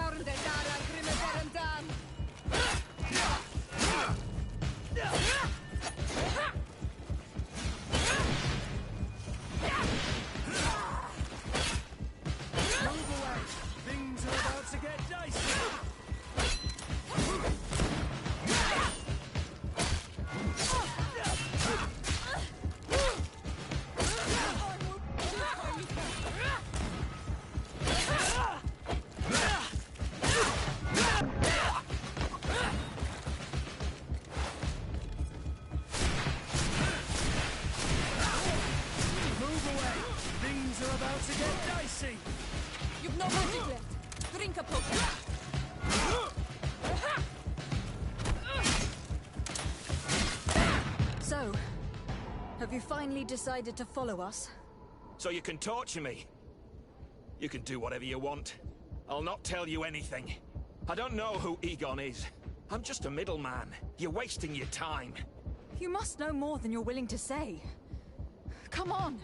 are about to get dicey. Move away. Things are about to get dicey. You've no magic left. Drink a potion. So, have you finally decided to follow us? So you can torture me. You can do whatever you want. I'll not tell you anything. I don't know who Egon is. I'm just a middleman. You're wasting your time. You must know more than you're willing to say. Come on!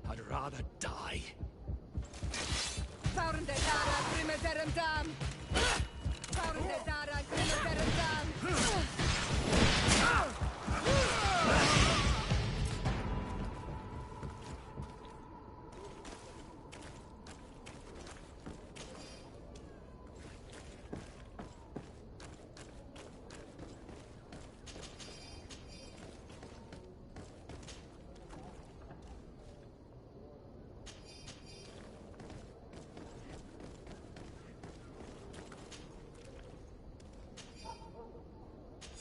I'd rather die.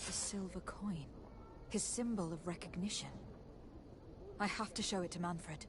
The silver coin. His symbol of recognition. I have to show it to Manfred.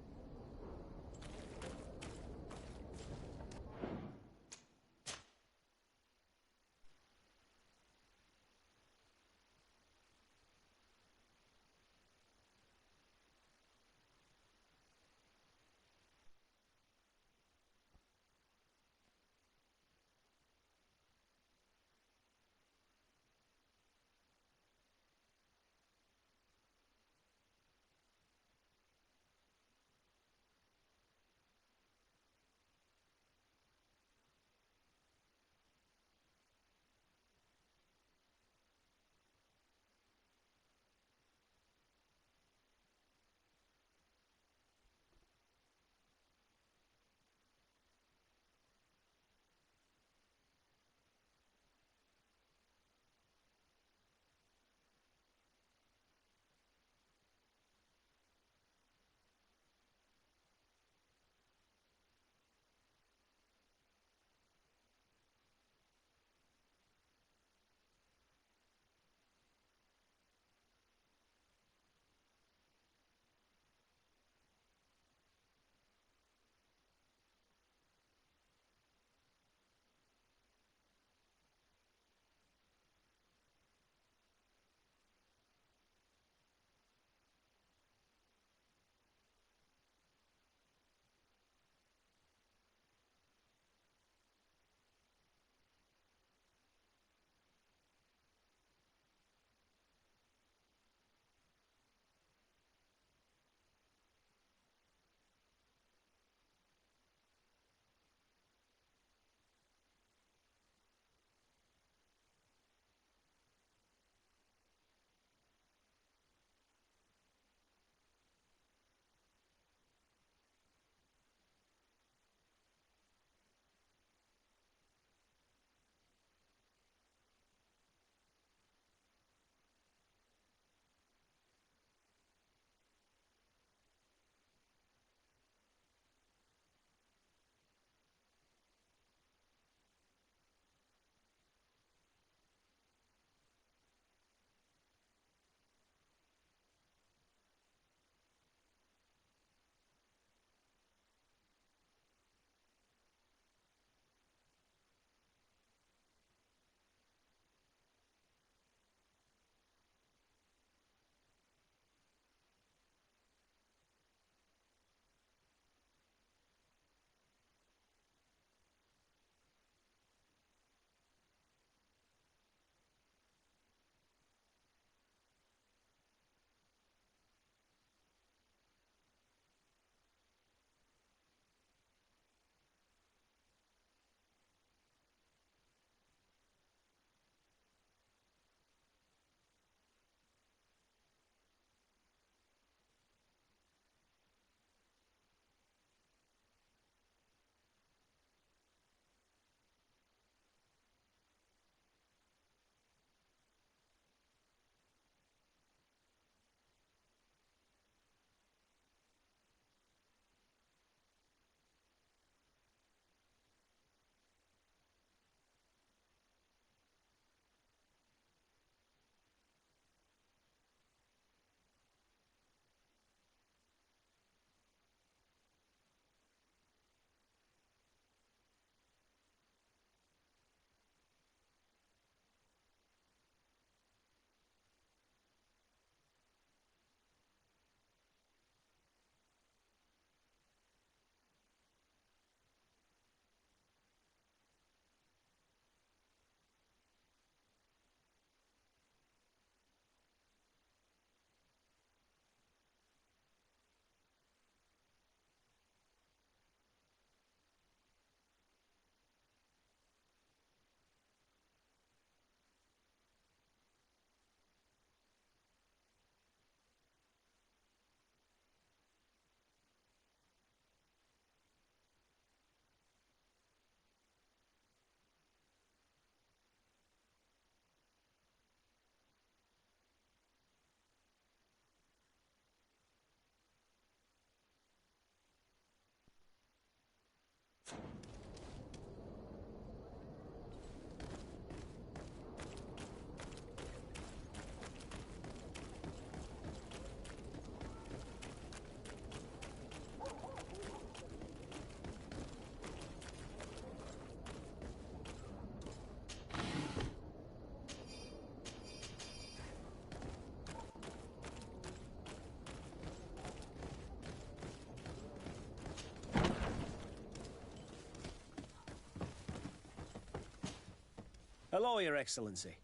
Hello, Your Excellency.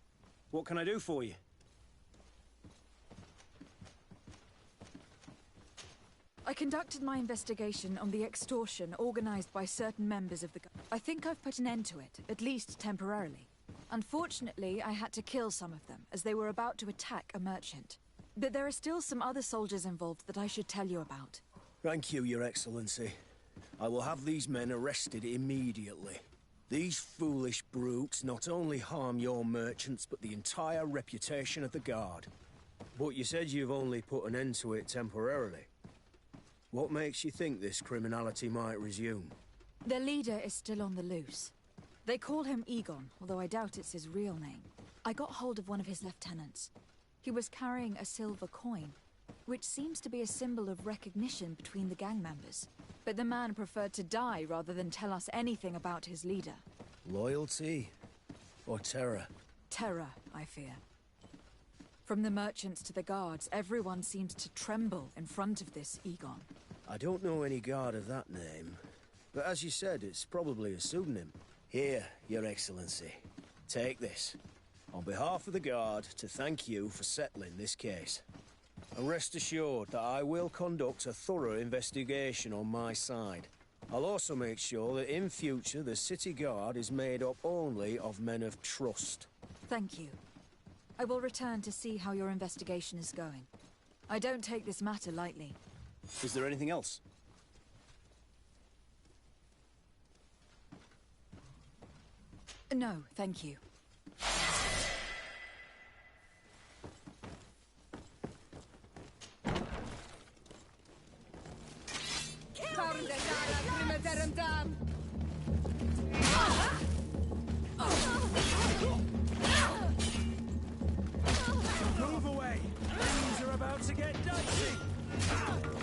What can I do for you? I conducted my investigation on the extortion organized by certain members of the government. I think I've put an end to it, at least temporarily. Unfortunately, I had to kill some of them, as they were about to attack a merchant. But there are still some other soldiers involved that I should tell you about. Thank you, Your Excellency. I will have these men arrested immediately. These foolish brutes not only harm your merchants, but the entire reputation of the Guard. But you said you've only put an end to it temporarily. What makes you think this criminality might resume? Their leader is still on the loose. They call him Egon, although I doubt it's his real name. I got hold of one of his lieutenants. He was carrying a silver coin, which seems to be a symbol of recognition between the gang members. But the man preferred to die rather than tell us anything about his leader. Loyalty? Or terror? Terror, I fear. From the merchants to the guards, everyone seems to tremble in front of this Egon. I don't know any guard of that name, but as you said, it's probably a pseudonym. Here, Your Excellency. Take this. On behalf of the Guard, to thank you for settling this case. And rest assured that I will conduct a thorough investigation on my side. I'll also make sure that in future the City Guard is made up only of men of trust. Thank you. I will return to see how your investigation is going. I don't take this matter lightly. Is there anything else? No, thank you. Move away! Things are about to get dicey!